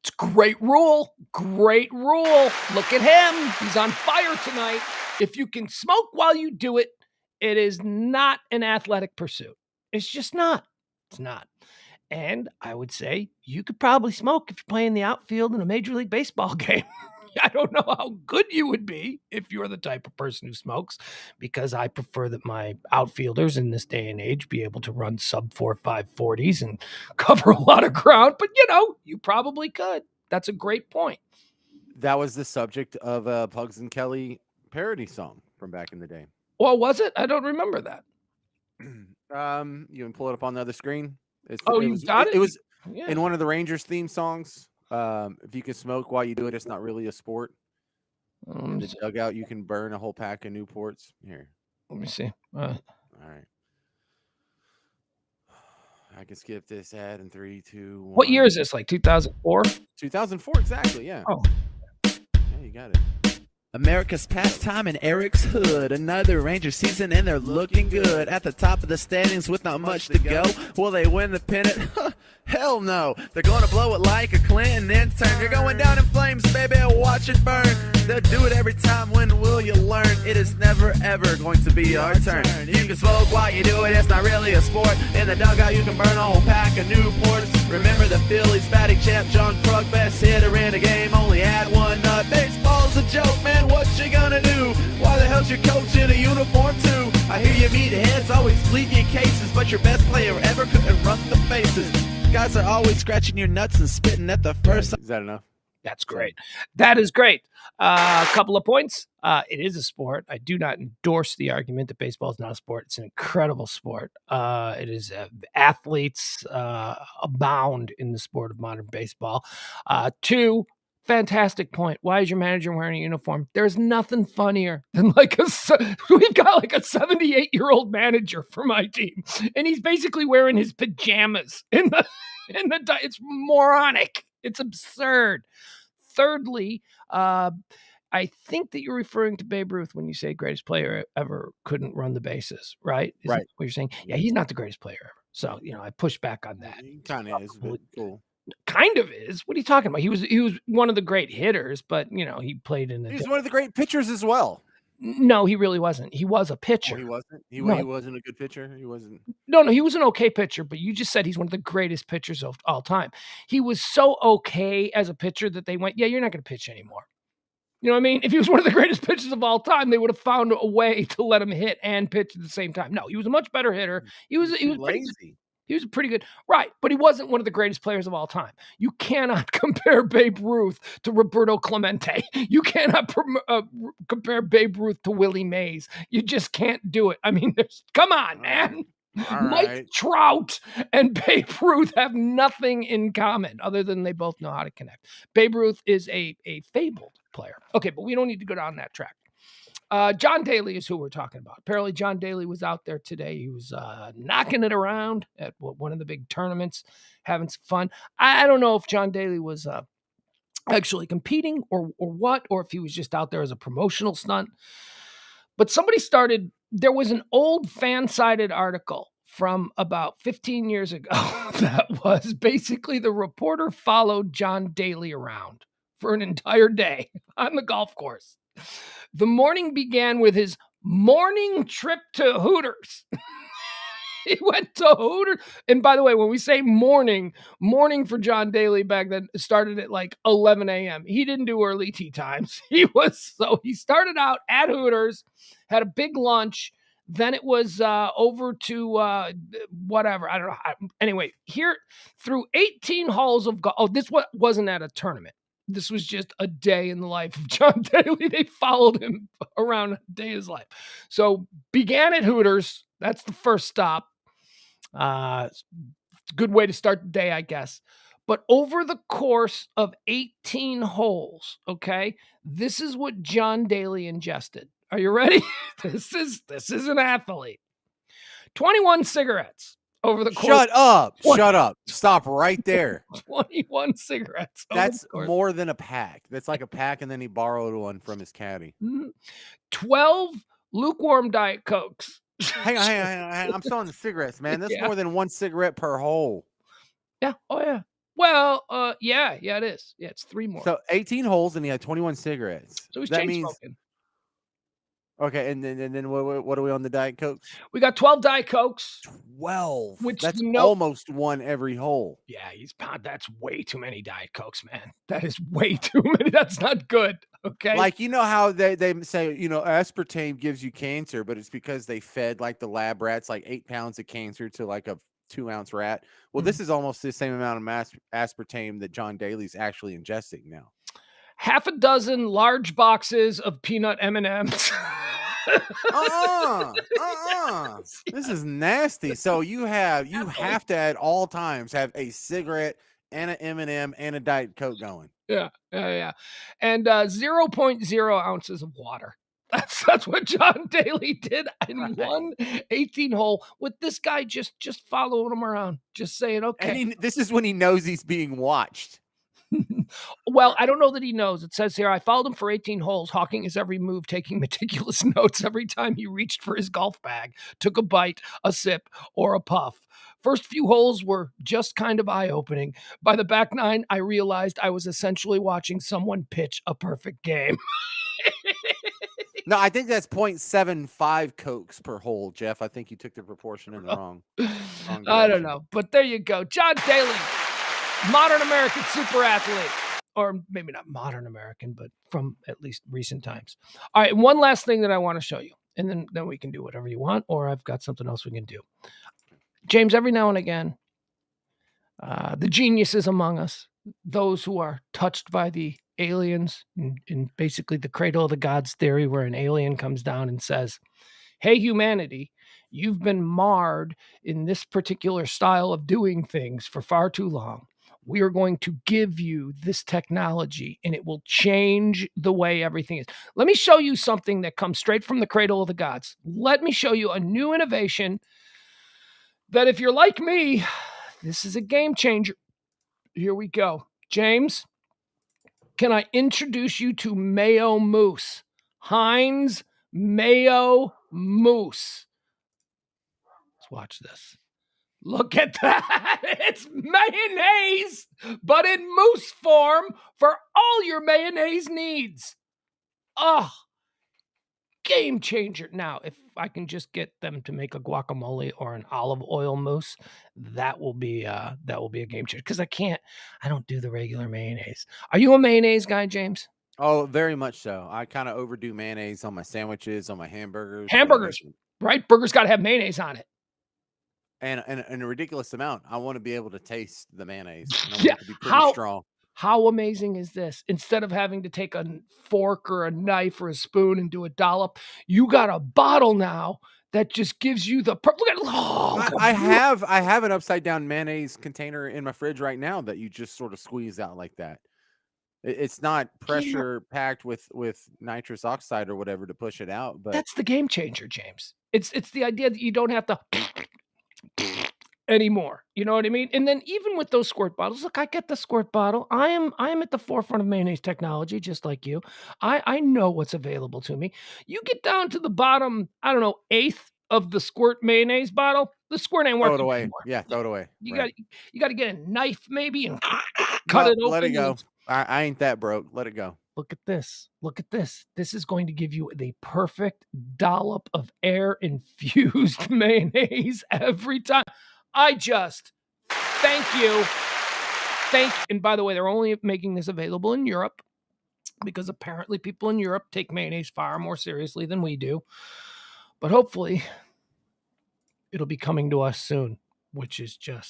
S1: it's a great rule. Great rule. Look at him. He's on fire tonight. If you can smoke while you do it, it is not an athletic pursuit. It's just not. It's not. And I would say you could probably smoke if you're playing the outfield in a Major League Baseball game. I don't know how good you would be if you're the type of person who smokes, because I prefer that my outfielders in this day and age be able to run sub 4.5 40s and cover a lot of ground. But, you probably could. That's a great point.
S2: That was the subject of a Pugs and Kelly parody song from back in the day.
S1: Well, was it? I don't remember that.
S2: You can pull it up on the other screen.
S1: Got it?
S2: It was
S1: Yeah.
S2: in one of the Rangers theme songs. If you can smoke while you do it, it's not really a sport. In the dugout, you can burn a whole pack of Newports. Here,
S1: Let me see.
S2: all right. I can skip this ad in 3, 2, 1.
S1: What year is this? Like 2004?
S2: 2004, exactly. Yeah.
S1: Oh.
S2: Yeah, you got it.
S6: America's pastime in Eric's hood. Another Ranger season and they're looking good. At the top of the standings with not much to go. Will they win the pennant? Hell no. They're going to blow it like a Clinton intern. You're going down in flames, baby. Watch it burn. They'll do it every time. When will you learn? It is never ever going to be our turn. You can smoke while you do it. It's not really a sport. In the dugout, you can burn a whole pack of Newports. Remember the Phillies batting champ John Krug, best hitter in the game. Only had one nut. Baseball's a joke, man. What you gonna do? Why the hell's your coach in a uniform too? I hear you meet heads, always plead your cases, but your best player ever couldn't run the faces. Guys are always scratching your nuts and spitting at the first.
S2: Is that enough?
S1: That's great. That is great. A couple of points. It is a sport. I do not endorse the argument that baseball is not a sport. It's an incredible sport. It is athletes abound in the sport of modern baseball. 2, fantastic point. Why is your manager wearing a uniform? There's nothing funnier than we've got like a 78-year-old manager for my team, and he's basically wearing his pajamas it's moronic. It's absurd. Thirdly, I think that you're referring to Babe Ruth when you say greatest player ever couldn't run the bases, right? Is
S2: Right.
S1: that what you're saying? Yeah, he's not the greatest player ever. So, I push back on that.
S2: He kind of is, but cool.
S1: Kind of is. What are you talking about? He was one of the great hitters, but he played in
S2: He's one of the great pitchers as well.
S1: No, he really wasn't. He was a
S2: Oh,
S1: pitcher.
S2: he wasn't. He
S1: No.
S2: wasn't a good pitcher. He wasn't.
S1: No, he was an okay pitcher, but you just said he's one of the greatest pitchers of all time. He was so okay as a pitcher that they went, yeah, you're not going to pitch anymore. You know what I mean? If he was one of the greatest pitchers of all time, they would have found a way to let him hit and pitch at the same time. No, he was a much better hitter. He was
S2: lazy.
S1: He was pretty good. Right, but he wasn't one of the greatest players of all time. You cannot compare Babe Ruth to Roberto Clemente. You cannot compare Babe Ruth to Willie Mays. You just can't do it. I mean, come on, man. Mike Trout and Babe Ruth have nothing in common other than they both know how to connect. Babe Ruth is a fabled player. Okay, but we don't need to go down that track. John Daly is who we're talking about. Apparently, John Daly was out there today. He was knocking it around at one of the big tournaments, having some fun. I don't know if John Daly was actually competing or what, or if he was just out there as a promotional stunt. But there was an old fan-sided article from about 15 years ago that was basically the reporter followed John Daly around for an entire day on the golf course. The morning began with his morning trip to Hooters. He went to Hooters. And by the way, when we say morning for John Daly back then started at like 11 a.m. He didn't do early tea times. He started out at Hooters, had a big lunch. Then it was over to whatever. I don't know. Anyway, here through 18 holes of golf. Oh, this wasn't at a tournament. This was just a day in the life of John Daly. They followed him around a day of his life. So began at Hooters. That's the first stop. It's a good way to start the day, I guess. But over the course of 18 holes, okay, this is what John Daly ingested. Are you ready? This is an athlete. 21 cigarettes over the course.
S2: Shut up. Shut up. Stop right there.
S1: 21 cigarettes.
S2: That's more than a pack. That's like a pack, and then he borrowed one from his caddy.
S1: 12 lukewarm Diet Cokes.
S2: Hang on. I'm still on the cigarettes, man. That's more than one cigarette per hole.
S1: Yeah. Oh, yeah. Well, yeah, it is. Yeah, it's 3 more.
S2: So 18 holes, and he had 21 cigarettes.
S1: So he's
S2: that
S1: chain
S2: means
S1: smoking.
S2: Okay, and then what are we on the Diet Cokes?
S1: We got 12 Diet Cokes.
S2: 12.
S1: Which
S2: that's almost one every hole.
S1: Yeah, that's way too many Diet Cokes, man. That is way too many. That's not good. Okay.
S2: Like, you know how they say, aspartame gives you cancer, but it's because they fed like the lab rats like 8 pounds of cancer to like a 2-ounce rat. Well, this is almost the same amount of aspartame that John Daly's actually ingesting now.
S1: Half a dozen large boxes of peanut M&Ms.
S2: This is nasty. So you have to at all times have a cigarette and an M&M and a Diet Coke going.
S1: Yeah. And 0.0 ounces of water. That's what John Daly did in one 18-hole with this guy just following him around, just saying, okay.
S2: And this is when he knows he's being watched.
S1: Well, I don't know that he knows. It says here, I followed him for 18 holes, hawking his every move, taking meticulous notes every time he reached for his golf bag, took a bite, a sip, or a puff. First few holes were just kind of eye-opening. By the back nine, I realized I was essentially watching someone pitch a perfect game.
S2: No, I think that's 0.75 Cokes per hole, Jeff. I think you took the proportion in the wrong
S1: I don't know, but there you go. John Daly, modern American super athlete. Or maybe not modern American, but from at least recent times. All right, one last thing that I want to show you, and then we can do whatever you want, or I've got something else we can do. James, every now and again, the geniuses among us, those who are touched by the aliens, in basically the cradle of the gods theory, where an alien comes down and says, hey, humanity, you've been marred in this particular style of doing things for far too long. We are going to give you this technology, and it will change the way everything is. Let me show you something that comes straight from the cradle of the gods. Let me show you a new innovation that, if you're like me, this is a game changer. Here we go. James, can I introduce you to Mayo Mousse? Heinz Mayo Mousse. Let's watch this. Look at that. It's mayonnaise, but in mousse form for all your mayonnaise needs. Oh, game changer. Now, if I can just get them to make a guacamole or an olive oil mousse, that will be a game changer. Because I don't do the regular mayonnaise. Are you a mayonnaise guy, James?
S2: Oh, very much so. I kind of overdo mayonnaise on my sandwiches, on my hamburgers.
S1: Right? Burgers got to have mayonnaise on it.
S2: And a ridiculous amount. I want to be able to taste the mayonnaise. And I want
S1: Yeah.
S2: it to be pretty strong.
S1: How amazing is this? Instead of having to take a fork or a knife or a spoon and do a dollop, you got a bottle now that just gives you the look at
S2: I have an upside down mayonnaise container in my fridge right now that you just sort of squeeze out like that. It's not pressure packed with nitrous oxide or whatever to push it out, but
S1: that's the game changer, James. It's the idea that you don't have to anymore. You know what I mean? And then even with those squirt bottles, look, I get the squirt bottle. I am at the forefront of mayonnaise technology, just like you. I know what's available to me. You get down to the bottom, I don't know, eighth of the squirt mayonnaise bottle, the squirt ain't working.
S2: Throw it away.
S1: Anymore.
S2: Yeah, throw it away.
S1: You got to get a knife maybe and cut it open.
S2: Let it go. I ain't that broke. Let it go.
S1: Look at this. Look at this. This is going to give you the perfect dollop of air-infused mayonnaise every time. I just thank you. And by the way, they're only making this available in Europe because apparently people in Europe take mayonnaise far more seriously than we do. But hopefully it'll be coming to us soon, which is I'm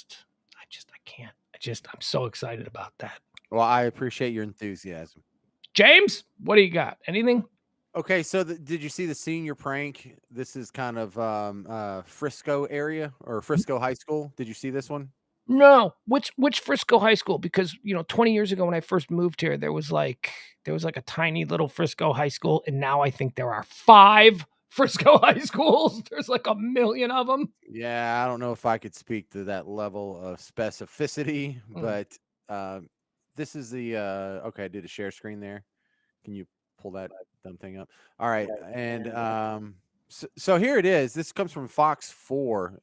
S1: so excited about that.
S2: Well, I appreciate your enthusiasm.
S1: James, what do you got? Anything?
S2: Okay, so did you see the senior prank? This is kind of Frisco area or Frisco High School. Did you see this one?
S1: No. Which Frisco High School? Because 20 years ago when I first moved here, there was like a tiny little Frisco High School, and now I think there are 5 Frisco High Schools. There's like a million of them.
S2: Yeah, I don't know if I could speak to that level of specificity, but this is the okay, I did a share screen there. Can you pull that dumb thing up? All right, and so here it is. This comes from Fox 4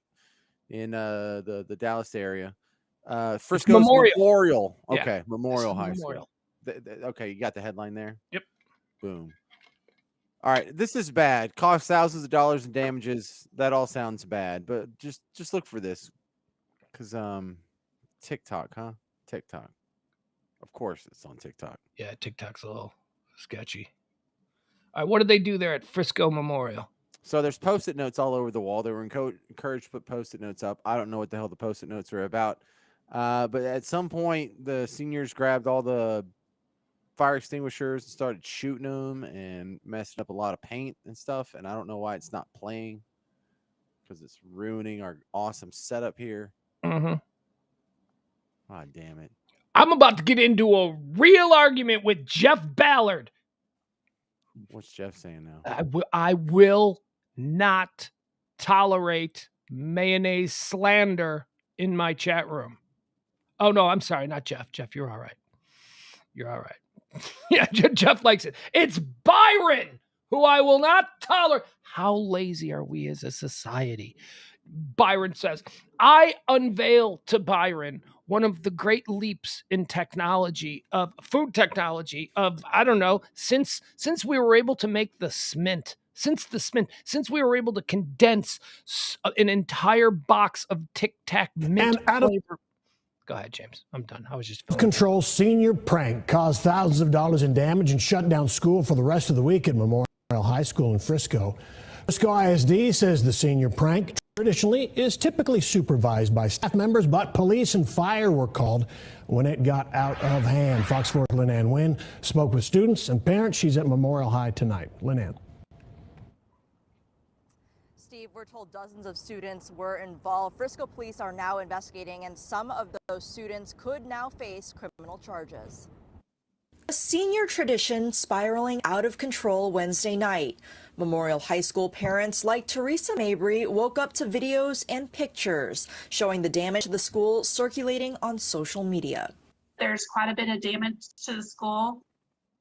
S2: in the Dallas area. Frisco's Memorial.
S1: Yeah,
S2: Okay, Memorial High
S1: Memorial.
S2: School. Okay, you got the headline there?
S1: Yep.
S2: Boom. All right, this is bad. Cost thousands of dollars in damages. That all sounds bad, but just look for this, because TikTok, huh? TikTok. Of course, it's on TikTok.
S1: Yeah, TikTok's a little sketchy. All right, what did they do there at Frisco Memorial?
S2: So there's Post-it notes all over the wall. They were encouraged to put Post-it notes up. I don't know what the hell the Post-it notes are about, but at some point, the seniors grabbed all the fire extinguishers and started shooting them and messing up a lot of paint and stuff. And I don't know why it's not playing, because it's ruining our awesome setup here.
S1: Mm-hmm.
S2: Ah, damn it.
S1: I'm about to get into a real argument with Jeff Ballard.
S2: What's Jeff saying now?
S1: I will not tolerate mayonnaise slander in my chat room. Oh, no, I'm sorry. Not Jeff. Jeff, you're all right. You're all right. Yeah, Jeff likes it. It's Byron, who I will not tolerate. How lazy are we as a society? Byron says, I unveil to Byron one of the great leaps in technology, of food technology, of, I don't know, since we were able to make the Smint, since we were able to condense an entire box of Tic Tac mint flavor. Go ahead, James. I'm done. I was just
S7: control senior prank caused thousands of dollars in damage and shut down school for the rest of the week at Memorial High School in Frisco. Frisco ISD says the senior prank traditionally is typically supervised by staff members, but police and fire were called when it got out of hand. Fox 4's Lynn Wynn spoke with students and parents. She's at Memorial High tonight. Lynn.
S8: Steve, we're told dozens of students were involved. Frisco police are now investigating, and some of those students could now face criminal charges. A senior tradition spiraling out of control Wednesday night. Memorial High School parents like Teresa Mabry woke up to videos and pictures showing the damage to the school circulating on social media.
S9: There's quite a bit of damage to the school.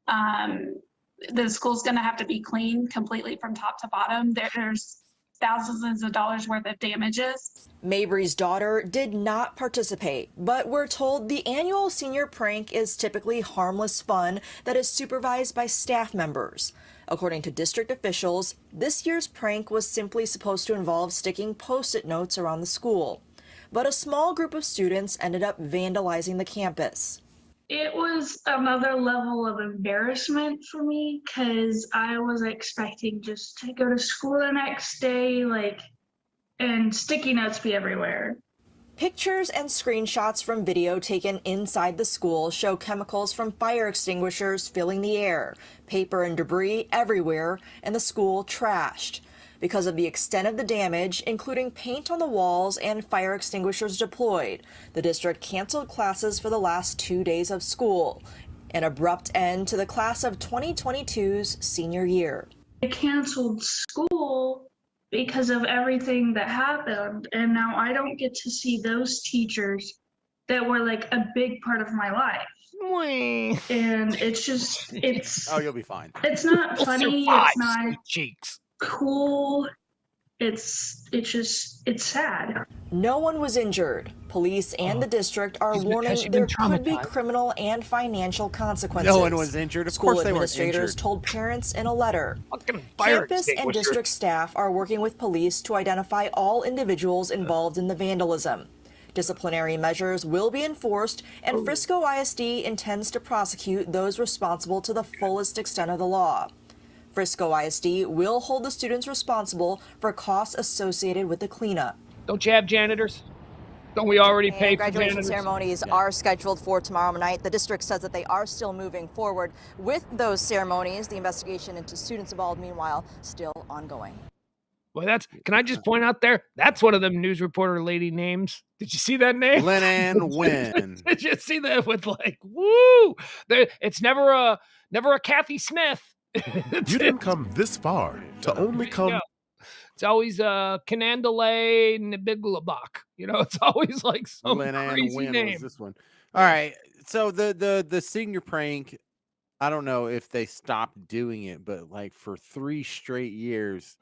S9: The school's going to have to be cleaned completely from top to bottom. There's thousands of dollars worth of damages.
S8: Mabry's daughter did not participate, but we're told the annual senior prank is typically harmless fun that is supervised by staff members. According to district officials, this year's prank was simply supposed to involve sticking Post-it notes around the school. But a small group of students ended up vandalizing the campus.
S9: It was another level of embarrassment for me because I was expecting just to go to school the next day, and sticky notes be everywhere.
S8: Pictures and screenshots from video taken inside the school show chemicals from fire extinguishers filling the air, paper and debris everywhere, and the school trashed. Because of the extent of the damage, including paint on the walls and fire extinguishers deployed, the district canceled classes for the last 2 days of school, an abrupt end to the class of 2022's senior year.
S9: They canceled school because of everything that happened, and now I don't get to see those teachers that were like a big part of my life. And it's
S2: Oh, you'll be fine.
S9: It's not funny, it's not
S1: cheeks.
S9: Cool. It's sad.
S8: No one was injured. Police and the district are warning there could be criminal and financial consequences.
S2: No one was injured. Of course they weren't injured.
S8: Administrators told parents in a letter. Campus and district staff are working with police to identify all individuals involved in the vandalism. Disciplinary measures will be enforced, and Frisco ISD intends to prosecute those responsible to the fullest extent of the law. Frisco ISD will hold the students responsible for costs associated with the cleanup.
S1: Don't you have janitors? Don't we already pay
S8: And
S1: for
S8: graduation
S1: janitors?
S8: ceremonies are scheduled for tomorrow night. The district says that they are still moving forward with those ceremonies. The investigation into students involved, meanwhile, still ongoing.
S1: Well, can I just point out there? That's one of them news reporter lady names. Did you see that name?
S2: Lennon Wynn.
S1: Did you see that with like, woo? It's never a Kathy Smith.
S10: You didn't come this far to only come.
S1: Yeah. It's always Canandale Nibiglabach. It's always like some
S2: Lennon
S1: crazy
S2: Wynn
S1: name.
S2: was this one. All right. So the senior prank, I don't know if they stopped doing it, but like for 3 straight years,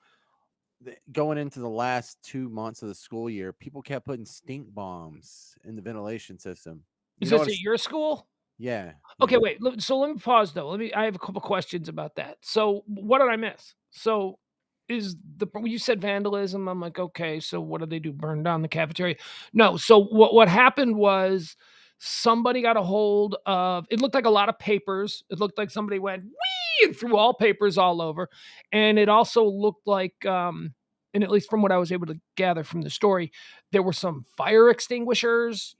S2: going into the last 2 months of the school year, people kept putting stink bombs in the ventilation system.
S1: Is this at your school?
S2: Yeah.
S1: Okay, wait. So let me pause though. I have a couple questions about that. So what did I miss? So you said vandalism? I'm like, okay. So what did they do? Burn down the cafeteria? No. So what happened was somebody got a hold of. It looked like a lot of papers. It looked like somebody went wee and threw all papers all over, and it also looked like, and at least from what I was able to gather from the story, there were some fire extinguishers.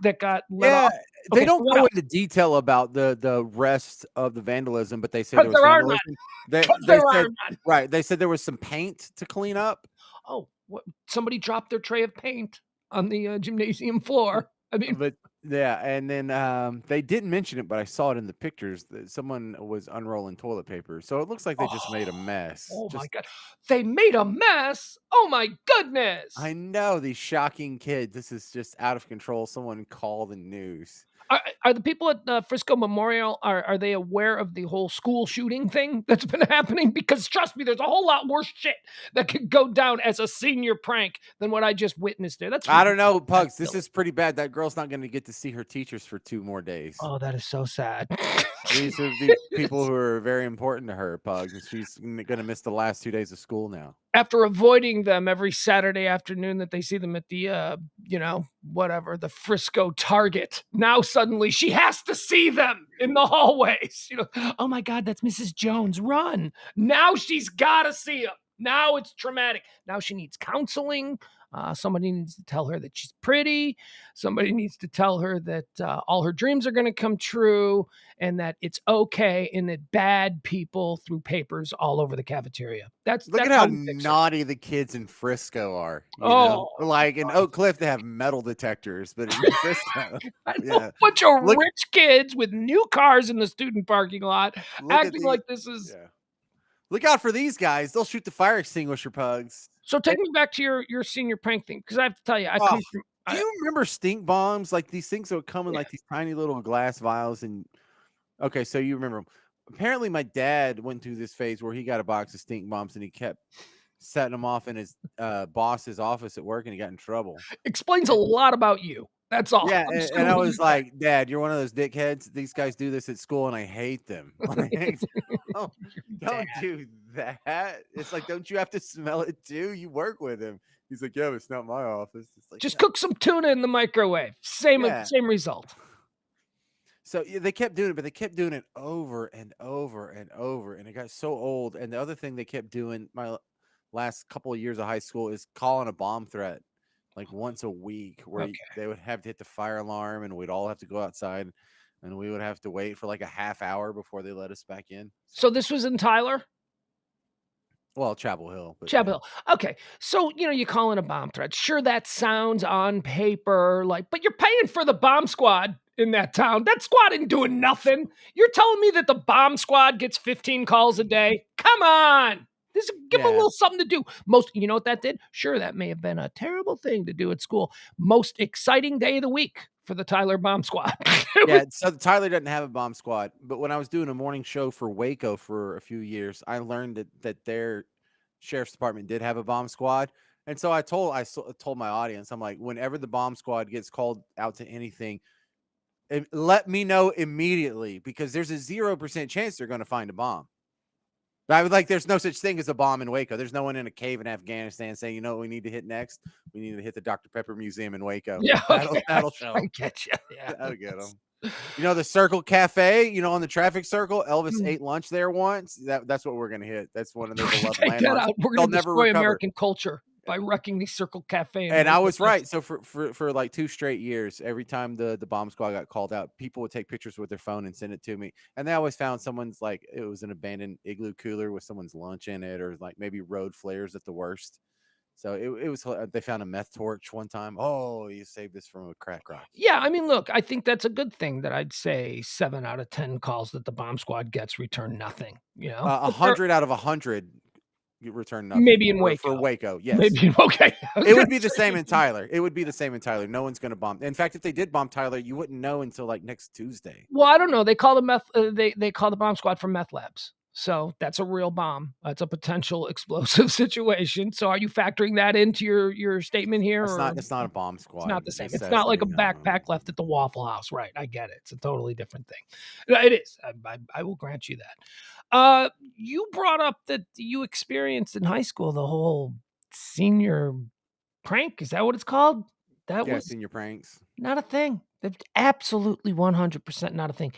S1: That got let off.
S2: They
S1: Okay,
S2: don't
S1: what
S2: go
S1: else?
S2: into detail about the rest of the vandalism, but they say
S1: 'Cause
S2: there was
S1: there are
S2: vandalism.
S1: none. 'Cause
S2: They
S1: there are
S2: said
S1: none.
S2: right. They said there was some paint to clean up.
S1: Oh, somebody dropped their tray of paint on the gymnasium floor. I mean,
S2: But yeah, and then they didn't mention it, but I saw it in the pictures that someone was unrolling toilet paper. So it looks like they just made a mess.
S1: oh my God, they made a mess. Oh my goodness.
S2: I know, these shocking kids. This is just out of control. Someone call the news.
S1: Are the people at the Frisco Memorial, are they aware of the whole school shooting thing that's been happening? Because trust me, there's a whole lot worse shit that could go down as a senior prank than what I just witnessed there.
S2: I don't know, Pugs. This is pretty bad. That girl's not going to get to see her teachers for 2 more days.
S1: Oh, that is so sad.
S2: These are the people who are very important to her, Pugs, and she's going to miss the last 2 days of school now.
S1: After avoiding them every Saturday afternoon that they see them at the, the Frisco Target, now suddenly she has to see them in the hallways. Oh my God, that's Mrs. Jones. Run. Now she's got to see them. Now it's traumatic. Now she needs counseling. Somebody needs to tell her that she's pretty. Somebody needs to tell her that all her dreams are going to come true and that it's okay and that bad people threw papers all over the cafeteria.
S2: Look at how naughty the kids in Frisco are. Like in Oak Cliff, they have metal detectors, but in Frisco,
S1: a bunch of rich kids with new cars in the student parking lot acting like this is.
S2: Yeah. Look out for these guys. They'll shoot the fire extinguisher, Pugs.
S1: So take me back to your senior prank thing, because I have to tell you, I come from.
S2: Do you remember stink bombs? Like these things that would come in like these tiny little glass vials. And okay, so you remember them. Apparently, my dad went through this phase where he got a box of stink bombs and he kept setting them off in his boss's office at work, and he got in trouble.
S1: Explains a lot about you. That's all.
S2: Yeah, and I was like, Dad, you're one of those dickheads. These guys do this at school, and I hate them. Like, don't do that. It's like, don't you have to smell it too? You work with him. He's like, yeah, but it's not my office. It's like,
S1: just cook some tuna in the microwave. Same result.
S2: So they kept doing it, but they kept doing it over and over and over, and it got so old. And the other thing they kept doing my last couple of years of high school is calling a bomb threat. Like once a week, where they would have to hit the fire alarm, and we'd all have to go outside, and we would have to wait for like a half hour before they let us back in.
S1: So this was in Tyler?
S2: Well, Chapel Hill.
S1: Chapel Hill. Okay. So, you call in a bomb threat. Sure, that sounds on paper but you're paying for the bomb squad in that town. That squad ain't doing nothing. You're telling me that the bomb squad gets 15 calls a day? Come on. Give them a little something to do. You know what that did? Sure, that may have been a terrible thing to do at school. Most exciting day of the week for the Tyler Bomb Squad.
S2: So Tyler doesn't have a bomb squad. But when I was doing a morning show for Waco for a few years, I learned that their sheriff's department did have a bomb squad. And so I told my audience, I'm like, whenever the bomb squad gets called out to anything, let me know immediately, because there's a 0% chance they're going to find a bomb. I was like, there's no such thing as a bomb in Waco. There's no one in a cave in Afghanistan saying, you know what we need to hit next? We need to hit the Dr. Pepper Museum in Waco.
S1: Yeah,
S2: that'll show them.
S1: Get you. Yeah.
S2: That'll get them. The Circle Cafe, on the traffic circle, Elvis ate lunch there once. That's what we're going to hit. That's one of those beloved landmarks.
S1: We're going to destroy American culture by wrecking the Circle Cafe.
S2: And I was right. So for like 2 straight years, every time the bomb squad got called out, people would take pictures with their phone and send it to me. And they always found someone's, like, it was an abandoned igloo cooler with someone's lunch in it, or like maybe road flares at the worst. So it was, they found a meth torch one time. Oh, you saved this from a crack rock.
S1: Yeah, I mean, look, I think that's a good thing that I'd say 7 out of 10 calls that the bomb squad gets return nothing, you know?
S2: 100 out of 100 return nothing.
S1: Maybe in Waco.
S2: For Waco, yes.
S1: Maybe okay.
S2: It would be the same in Tyler. It would be the same in Tyler. No one's going to bomb. In fact, if they did bomb Tyler, you wouldn't know until like next Tuesday.
S1: Well, I don't know. They call the meth. They call the bomb squad from meth labs. So that's a real bomb. That's a potential explosive situation. So are you factoring that into your statement here?
S2: It's not a bomb squad.
S1: It's not the same. It's not like a backpack left at the Waffle House, right? I get it. It's a totally different thing. It is. I will grant you that. You brought up that you experienced in high school the whole senior prank. Is that what it's called? That was
S2: senior pranks.
S1: Not a thing. That's absolutely 100% not a thing.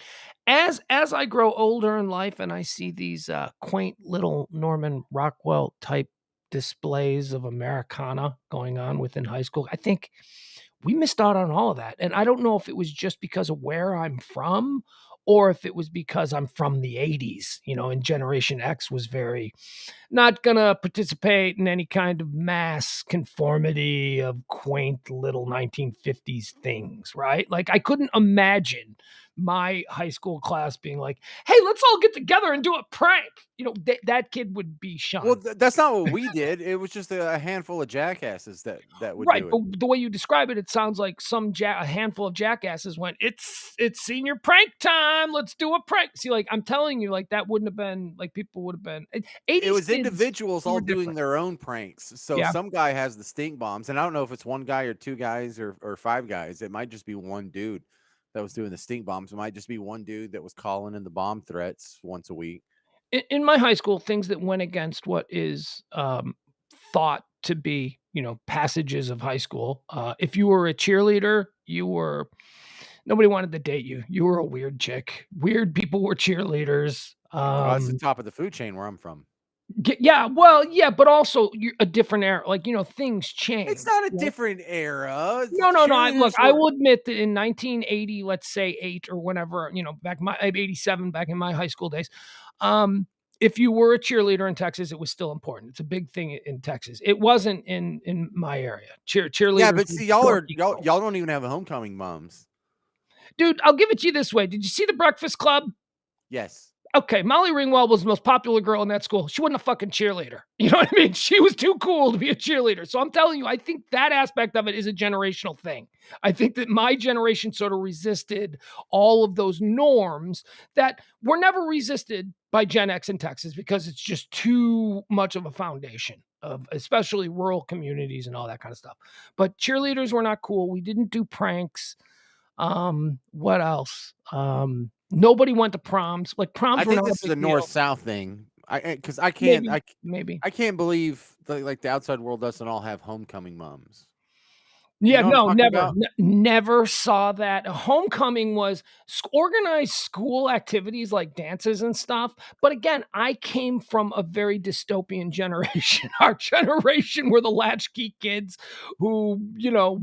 S1: As I grow older in life and I see these quaint little Norman Rockwell type displays of Americana going on within high school, I think we missed out on all of that. And I don't know if it was just because of where I'm from or if it was because I'm from the 80s, and Generation X was very not going to participate in any kind of mass conformity of quaint little 1950s things, right? Like I couldn't imagine my high school class being like, hey, let's all get together and do a prank. That kid would be shunned.
S2: Well, that's not what we did. It was just a handful of jackasses that would
S1: right,
S2: do it.
S1: But the way you describe it, it sounds like a handful of jackasses went, it's senior prank time. Let's do a prank. See, like I'm telling you, like that wouldn't have been like people would have been.
S2: It was individuals all doing their own pranks. So some guy has the stink bombs, and I don't know if it's one guy or 2 guys or 5 guys. It might just be one dude that was doing the stink bombs. It might just be one dude that was calling in the bomb threats once a week.
S1: In my high school, things that went against what is thought to be, passages of high school. If you were a cheerleader, nobody wanted to date you. You were a weird chick. Weird people were cheerleaders.
S2: That's the top of the food chain where I'm from.
S1: Yeah, well, yeah, but also a different era. Like, things change.
S2: It's not a different era.
S1: No. I will admit that in 1980, let's say 8 or whenever, back 87, back in my high school days, if you were a cheerleader in Texas, it was still important. It's a big thing in Texas. It wasn't in my area. Cheerleaders.
S2: Yeah, but see, y'all don't even have a homecoming moms.
S1: Dude, I'll give it to you this way. Did you see The Breakfast Club?
S2: Yes.
S1: Okay, Molly Ringwald was the most popular girl in that school. She wasn't a fucking cheerleader. You know what I mean? She was too cool to be a cheerleader. So I'm telling you, I think that aspect of it is a generational thing. I think that my generation sort of resisted all of those norms that were never resisted by Gen X in Texas because it's just too much of a foundation of especially rural communities and all that kind of stuff. But cheerleaders were not cool. We didn't do pranks. What else? Nobody went to proms. Like proms.
S2: I think this is a north-south thing. I can't believe like the outside world doesn't all have homecoming moms.
S1: Yeah, no, never saw that. Homecoming was organized school activities like dances and stuff. But again, I came from a very dystopian generation. Our generation were the latchkey kids who,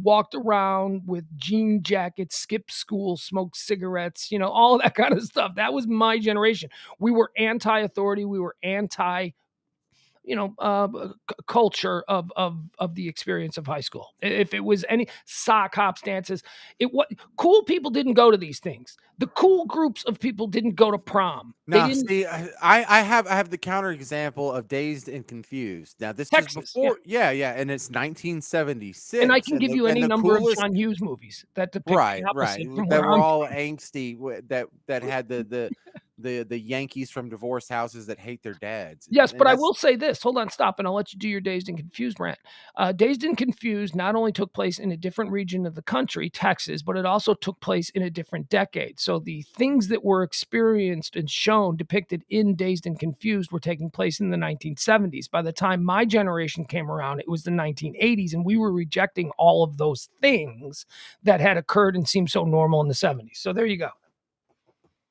S1: walked around with jean jackets, skipped school, smoked cigarettes, all of that kind of stuff. That was my generation. We were anti-authority. We were anti culture of the experience of high school. If it was any sock hops, dances, cool people didn't go to these things. The cool groups of people didn't go to prom.
S2: Now, see, I have the counterexample of Dazed and Confused. Now, this
S1: Texas,
S2: is before, yeah, and it's 1976.
S1: And I can give you any number of John Hughes movies that depict
S2: right,
S1: from
S2: that were all angsty. That had the Yankees from divorced houses that hate their dads.
S1: Yes, but I will say this. Hold on, stop, and I'll let you do your Dazed and Confused rant. Dazed and Confused not only took place in a different region of the country, Texas, but it also took place in a different decade. So the things that were experienced and shown, depicted in Dazed and Confused, were taking place in the 1970s. By the time my generation came around, it was the 1980s, and we were rejecting all of those things that had occurred and seemed so normal in the 70s. So there you go.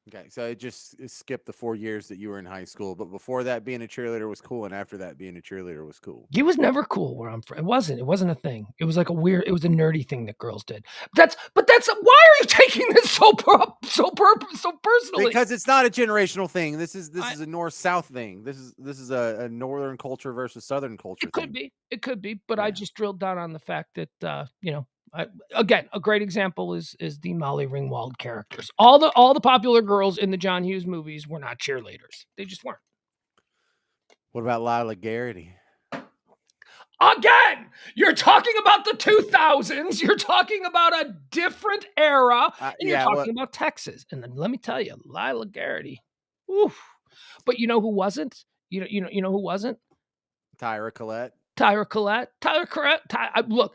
S2: Okay, so it skipped the 4 years that you were in high school, but before that, being a cheerleader was cool, and after that, being a cheerleader was cool.
S1: He was never cool where I'm from. It wasn't a thing. It was like it was a nerdy thing that girls did. But that's why are you taking this so personally?
S2: Because it's not a generational thing. This is a north-south thing. This is a northern culture versus southern culture thing.
S1: It could be, but I just drilled down on the fact that again, a great example is the Molly Ringwald characters. All the popular girls in the John Hughes movies were not cheerleaders. They just weren't.
S2: What about Lila Garrity?
S1: Again, you're talking about the 2000s. You're talking about a different era, and you're talking about Texas. And then let me tell you, Lila Garrity. Oof. But you know who wasn't? You know who wasn't?
S2: Tyra Collette.
S1: Look,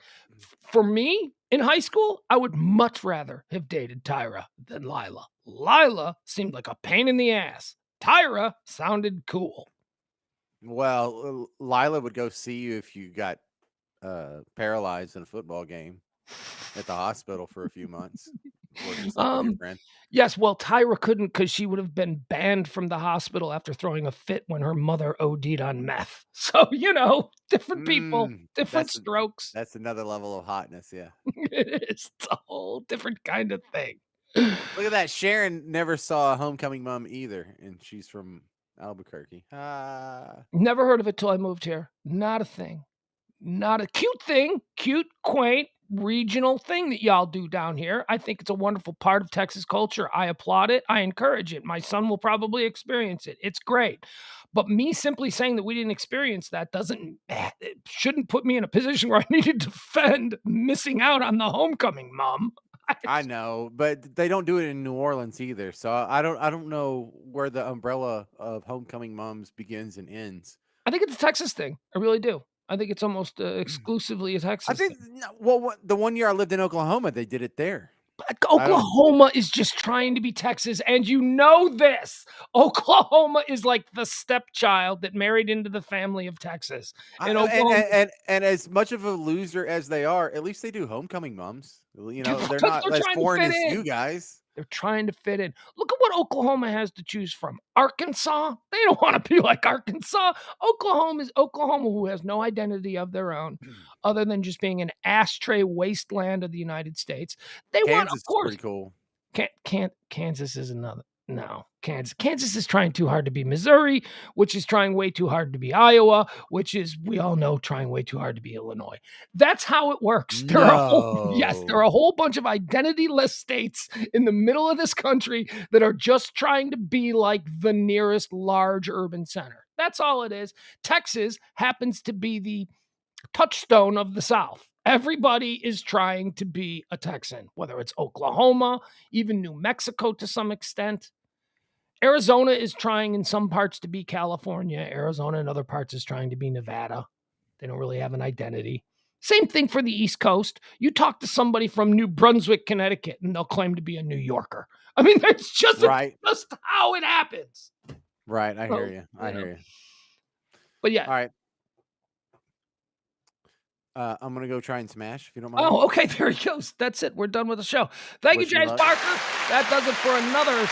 S1: for me in high school, I would much rather have dated Tyra than Lila. Lila seemed like a pain in the ass. Tyra sounded cool.
S2: Well, Lila would go see you if you got paralyzed in a football game at the hospital for a few months.
S1: Yes, well, Tyra couldn't because she would have been banned from the hospital after throwing a fit when her mother OD'd on meth. So, different people, different strokes.
S2: That's another level of hotness, yeah.
S1: It's a whole different kind of thing.
S2: Look at that. Sharon never saw a Homecoming Mom either, and she's from Albuquerque.
S1: Never heard of it till I moved here. Not a thing. Not a cute thing. Cute, quaint, regional thing that y'all do down here. I think it's a wonderful part of Texas culture. I applaud it. I encourage it. My son will probably experience it. It's great. But me simply saying that we didn't experience that it shouldn't put me in a position where I need to defend missing out on the Homecoming Mom.
S2: I know, but they don't do it in New Orleans either. So I don't know where the umbrella of Homecoming Moms begins and ends.
S1: I think it's a Texas thing. I really do. I think it's almost exclusively a Texas thing.
S2: The 1 year I lived in Oklahoma, they did it there.
S1: But Oklahoma is just trying to be Texas, and you know this. Oklahoma is like the stepchild that married into the family of Texas.
S2: And as much of a loser as they are, at least they do Homecoming Moms. They're not as foreign as you guys.
S1: They're trying to fit in. Look at what Oklahoma has to choose from. Arkansas? They don't want to be like Arkansas. Oklahoma, who has no identity of their own, other than just being an ashtray wasteland of the United States.
S2: Kansas is pretty cool.
S1: Kansas is another. No, Kansas is trying too hard to be Missouri, which is trying way too hard to be Iowa, which is, we all know, trying way too hard to be Illinois. That's how it works. There are a whole bunch of identityless states in the middle of this country that are just trying to be like the nearest large urban center. That's all it is. Texas happens to be the touchstone of the South. Everybody is trying to be a Texan, whether it's Oklahoma, even New Mexico to some extent. Arizona is trying in some parts to be California. Arizona in other parts is trying to be Nevada. They don't really have an identity. Same thing for the East Coast. You talk to somebody from New Brunswick, Connecticut, and they'll claim to be a New Yorker. I mean, that's just how it happens.
S2: Right. I hear you.
S1: But yeah.
S2: All right. I'm going to go try and smash, if you don't mind.
S1: Oh, okay. There he goes. That's it. We're done with the show. Thank you, James Parker. That does it for another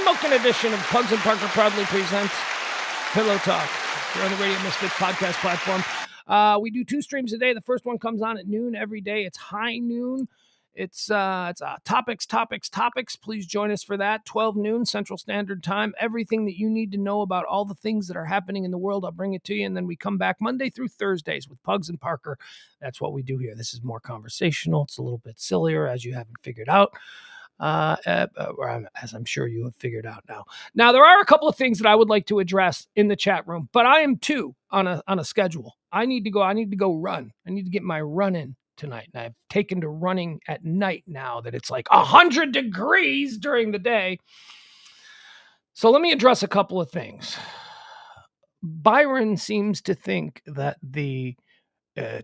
S1: smoking edition of Pugs and Parker proudly presents Pillow Talk. You're on the Radio Misfits podcast platform. We do 2 streams a day. The first one comes on at noon every day. It's high noon. It's topics. Please join us for that. 12 noon Central Standard Time. Everything that you need to know about all the things that are happening in the world, I'll bring it to you. And then we come back Monday through Thursdays with Pugs and Parker. That's what we do here. This is more conversational. It's a little bit sillier, as you haven't figured out. As I'm sure you have figured out now. Now, there are a couple of things that I would like to address in the chat room, but I am too on a schedule. I need to go run. I need to get my run in tonight. And I've taken to running at night now that it's like 100 degrees during the day. So let me address a couple of things. Byron seems to think that the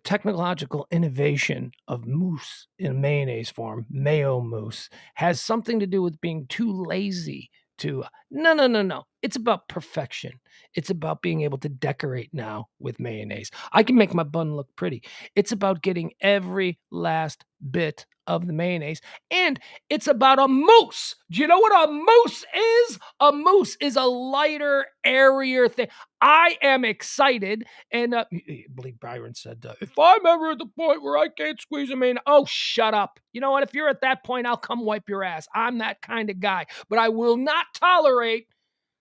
S1: technological innovation of mousse in mayonnaise form, mayo mousse, has something to do with being too lazy to... No. It's about perfection. It's about being able to decorate now with mayonnaise. I can make my bun look pretty. It's about getting every last bit of the mayonnaise, and it's about a mousse. Do you know what a mousse is? A mousse is a lighter, airier thing. I am excited, and I believe Byron said, if I'm ever at the point where I can't squeeze a mayonnaise, oh, shut up. You know what? If you're at that point, I'll come wipe your ass. I'm that kind of guy, but I will not tolerate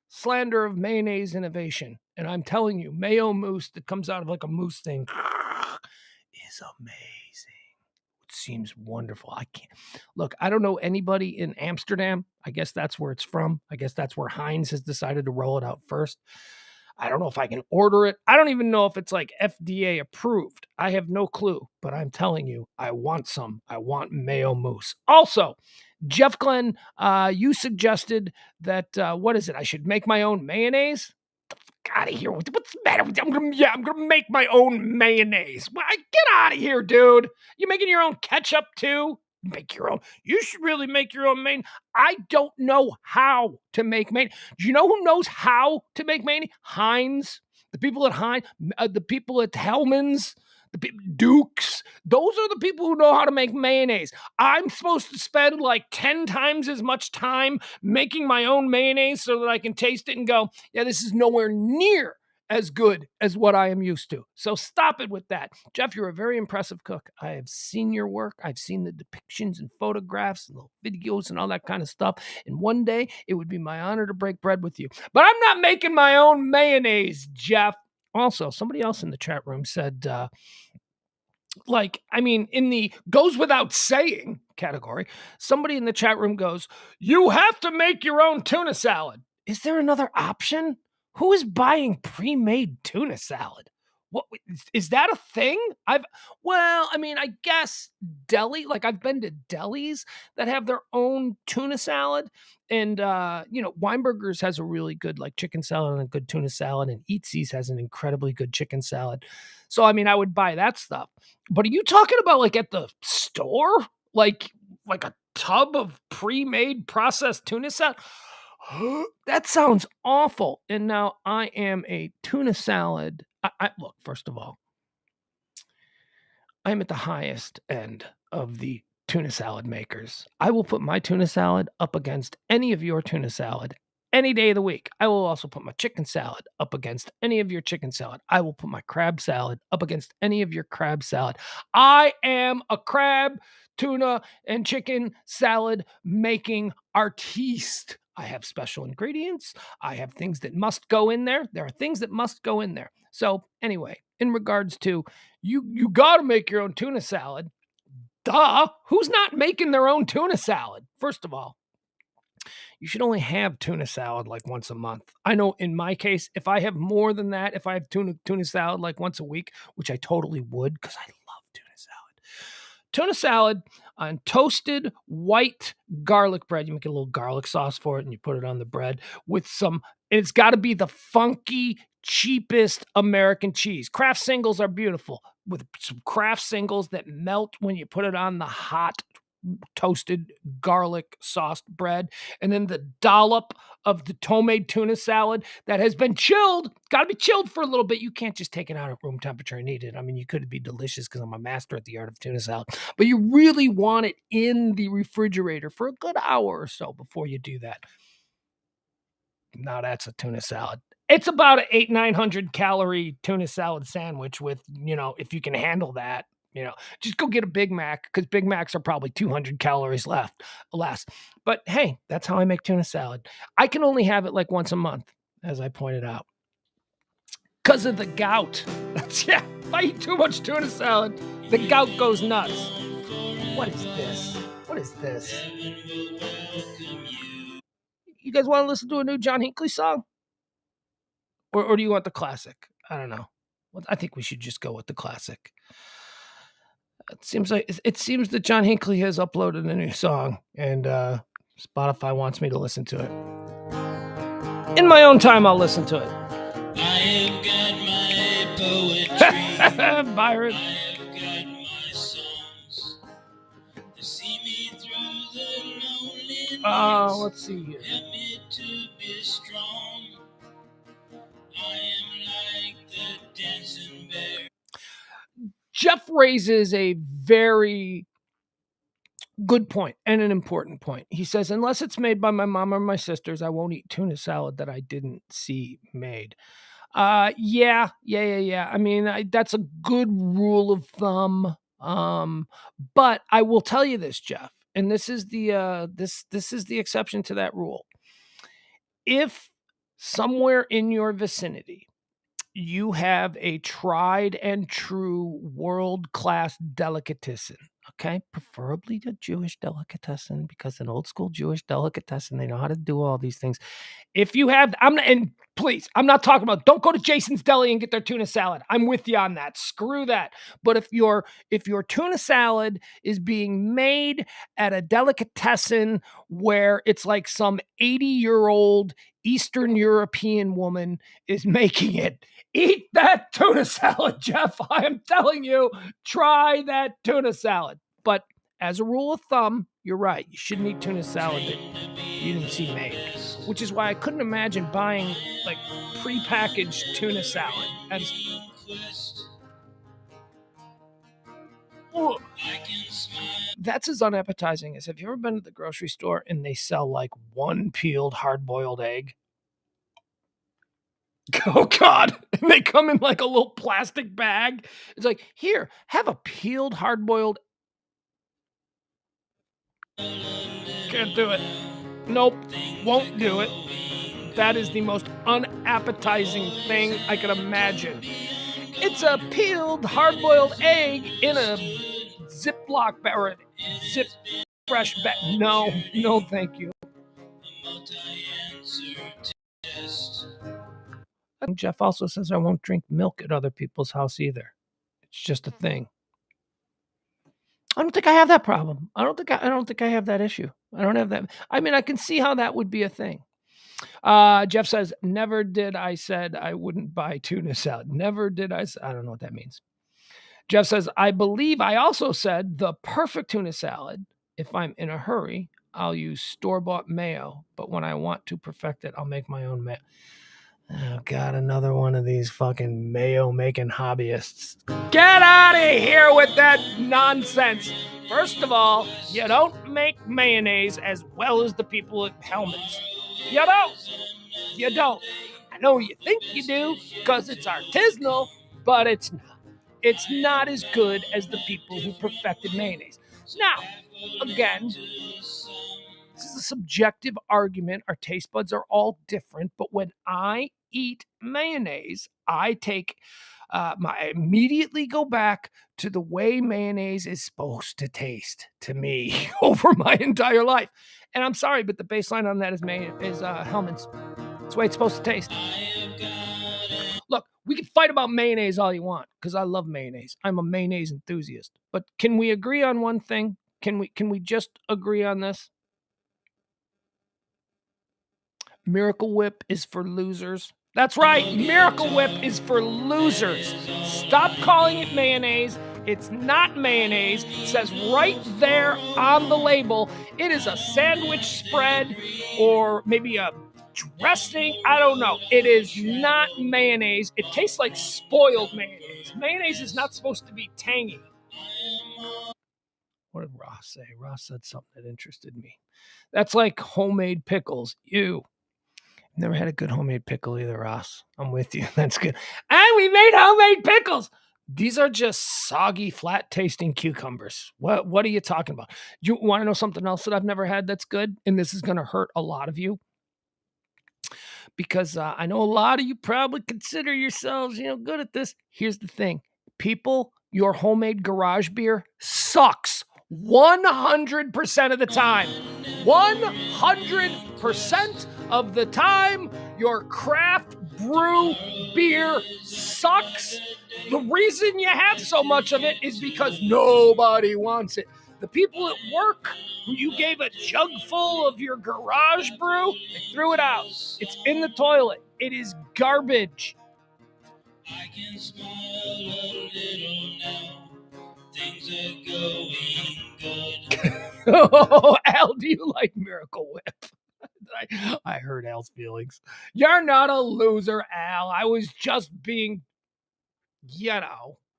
S1: slander of mayonnaise innovation. And I'm telling you, mayo mousse that comes out of like a mousse thing is amazing. It seems wonderful. I can't look. I don't know anybody in Amsterdam. I guess that's where it's from. I guess that's where Heinz has decided to roll it out first. I don't know if I can order it. I don't even know if it's like FDA approved. I have no clue, but I'm telling you, I want some. I want mayo mousse. Also, Jeff Glenn, you suggested that, what is it? I should make my own mayonnaise? Out of here. What's the matter with you? I'm gonna make my own mayonnaise. Get out of here, dude. You making your own ketchup too? Make your own. You should really make your own mayonnaise. I don't know how to make mayonnaise. Do you know who knows how to make mayonnaise? Heinz. The people at Heinz, the people at Hellman's, Dukes. Those are the people who know how to make mayonnaise. I'm supposed to spend like 10 times as much time making my own mayonnaise so that I can taste it and go, yeah, this is nowhere near as good as what I am used to. So stop it with that. Jeff, you're a very impressive cook. I have seen your work. I've seen the depictions and photographs and the videos and all that kind of stuff. And one day it would be my honor to break bread with you. But I'm not making my own mayonnaise, Jeff. Also, somebody else in the chat room said, in the goes without saying category, somebody in the chat room goes, you have to make your own tuna salad. Is there another option? Who is buying pre-made tuna salad? What is that a thing? I guess deli, like I've been to delis that have their own tuna salad. And Weinberger's has a really good like chicken salad and a good tuna salad, and Eatsy's has an incredibly good chicken salad. So I would buy that stuff. But are you talking about like at the store? Like a tub of pre-made processed tuna salad? That sounds awful. And now I am a tuna salad. Look, first of all, I'm at the highest end of the tuna salad makers. I will put my tuna salad up against any of your tuna salad any day of the week. I will also put my chicken salad up against any of your chicken salad. I will put my crab salad up against any of your crab salad. I am a crab, tuna, and chicken salad making artiste. I have special ingredients. I have things that must go in there. There are things that must go in there. So anyway, in regards to you got to make your own tuna salad. Duh. Who's not making their own tuna salad? First of all, you should only have tuna salad like once a month. I know in my case, if I have more than that, if I have tuna salad like once a week, which I totally would because I love tuna salad. Tuna salad on toasted white garlic bread. You make a little garlic sauce for it and you put it on the bread with some, and it's got to be the funky, cheapest American cheese. Kraft singles are beautiful with some Kraft singles that melt when you put it on the hot toasted garlic sauced bread, and then the dollop of the homemade tuna salad that has been chilled. Got to be chilled for a little bit. You can't just take it out at room temperature and eat it. You could be delicious because I'm a master at the art of tuna salad, but you really want it in the refrigerator for a good hour or so before you do that. Now that's a tuna salad. It's about an 900 calorie tuna salad sandwich with, if you can handle that, just go get a Big Mac because Big Macs are probably 200 calories less. But hey, that's how I make tuna salad. I can only have it like once a month, as I pointed out, because of the gout. If I eat too much tuna salad, the gout goes nuts. What is this? You guys want to listen to a new John Hinckley song? Or do you want the classic? I don't know. I think we should just go with the classic. It seems that John Hinckley has uploaded a new song, and Spotify wants me to listen to it. In my own time, I'll listen to it. I have got my poetry, Byron. I have got my songs. To see me through the loneliness. Let's see here. Help me to be strong. I am like the dancing bear. Jeff raises a very Good point, and an important point. He says, unless it's made by my mom or my sisters, I won't eat tuna salad that I didn't see made. Yeah. I mean, that's a good rule of thumb. But I will tell you this, Jeff, and this is the exception to that rule. If somewhere in your vicinity you have a tried and true world-class delicatessen, okay? Preferably a Jewish delicatessen, because an old school Jewish delicatessen, they know how to do all these things. If you have, and please, I'm not talking about, don't go to Jason's Deli and get their tuna salad. I'm with you on that. Screw that. But if your tuna salad is being made at a delicatessen where it's like some 80-year-old Eastern European woman is making it, eat that tuna salad, Jeff. I am telling you, try that tuna salad. But as a rule of thumb, you're right. You shouldn't eat tuna salad that you didn't see made, which is why I couldn't imagine buying like prepackaged tuna salad. That's as unappetizing as, have you ever been to the grocery store and they sell like one peeled hard-boiled egg? Oh God. And they come in like a little plastic bag. It's like, here, have a peeled hard-boiled. Can't do it. Nope. Won't do it. That is the most unappetizing thing I could imagine. It's a peeled hard-boiled egg in a Ziploc bag or a Zip Fresh bag. No, thank you. And Jeff also says I won't drink milk at other people's house either. It's just a thing. I don't think I have that problem. I don't think I have that issue. I don't have that. I mean, I can see how that would be a thing. Jeff says, never did I said I wouldn't buy tuna salad. Never did I. I don't know what that means. Jeff says, I believe I also said the perfect tuna salad. If I'm in a hurry, I'll use store-bought mayo. But when I want to perfect it, I'll make my own mayo. Oh, God, another one of these fucking mayo-making hobbyists. Get out of here with that nonsense. First of all, you don't make mayonnaise as well as the people at Hellman's. You don't. You don't. I know you think you do because it's artisanal, but it's not. It's not as good as the people who perfected mayonnaise. Now, again, this is a subjective argument. Our taste buds are all different, but when I eat mayonnaise, I immediately go back to the way mayonnaise is supposed to taste to me over my entire life. And I'm sorry, but the baseline on that is Hellman's. That's the way it's supposed to taste. Look, we can fight about mayonnaise all you want because I love mayonnaise. I'm a mayonnaise enthusiast. But can we agree on one thing? Can we just agree on this? Miracle Whip is for losers. That's right. Miracle Whip is for losers. Stop calling it mayonnaise. It's not mayonnaise. It says right there on the label, it is a sandwich spread or maybe a dressing. I don't know. It is not mayonnaise. It tastes like spoiled mayonnaise. Mayonnaise is not supposed to be tangy. What did Ross say? Ross said something that interested me. That's like homemade pickles. Ew. Never had a good homemade pickle either, Ross. I'm with you. That's good. And we made homemade pickles. These are just soggy, flat-tasting cucumbers. What are you talking about? You want to know something else that I've never had that's good? And this is going to hurt a lot of you. Because I know a lot of you probably consider yourselves, good at this. Here's the thing. People, your homemade garage beer sucks 100% of the time. 100% of the time, your craft brew beer sucks. The reason you have so much of it is because nobody wants it. The people at work who you gave a jug full of your garage brew, they threw it out. It's in the toilet. It is garbage. I can smile a little now. Things are going good. Oh, Al, do you like Miracle Whip? I hurt Al's feelings. You're not a loser, Al. I was just being,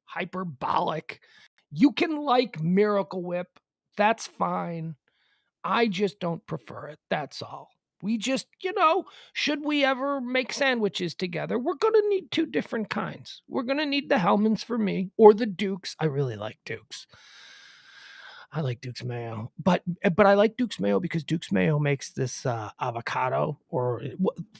S1: hyperbolic. You can like Miracle Whip That's fine. I just don't prefer it. That's all. We just, should we ever make sandwiches together, we're going to need two different kinds. We're going to need the Hellmann's for me or the Duke's. I really like Duke's. I like Duke's mayo, but I like Duke's mayo because Duke's mayo makes this avocado.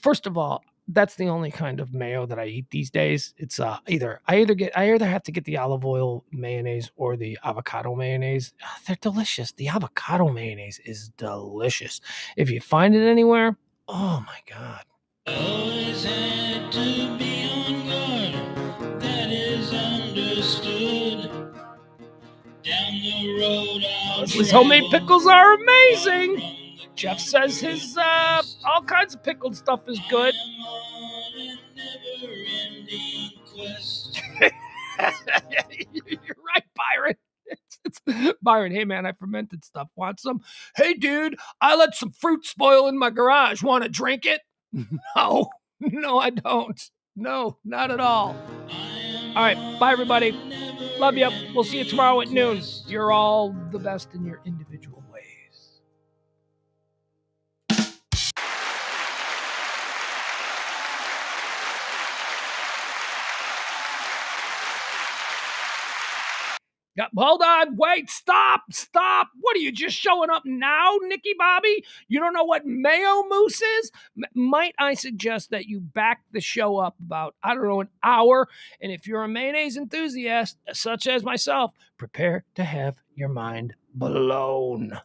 S1: First of all, that's the only kind of mayo that I eat these days. It's I either have to get the olive oil mayonnaise or the avocado mayonnaise. They're delicious. The avocado mayonnaise is delicious. If you find it anywhere, oh my god.
S11: Always had to be on guard. That is understood. Down the road,
S1: Leslie's homemade pickles are amazing. Jeff says his all kinds of pickled stuff is good. You're right, Byron. Byron, hey man, I fermented stuff. Want some? Hey dude, I let some fruit spoil in my garage. Want to drink it? No, I don't. No, not at all. All right, bye everybody. Love you. We'll see you tomorrow at noon. You're all the best in your individual ways. Hold on, wait, stop. What are you just showing up now, Nicky Bobby? You don't know what mayo mousse is? Might I suggest that you back the show up about, an hour? And if you're a mayonnaise enthusiast, such as myself, prepare to have your mind blown.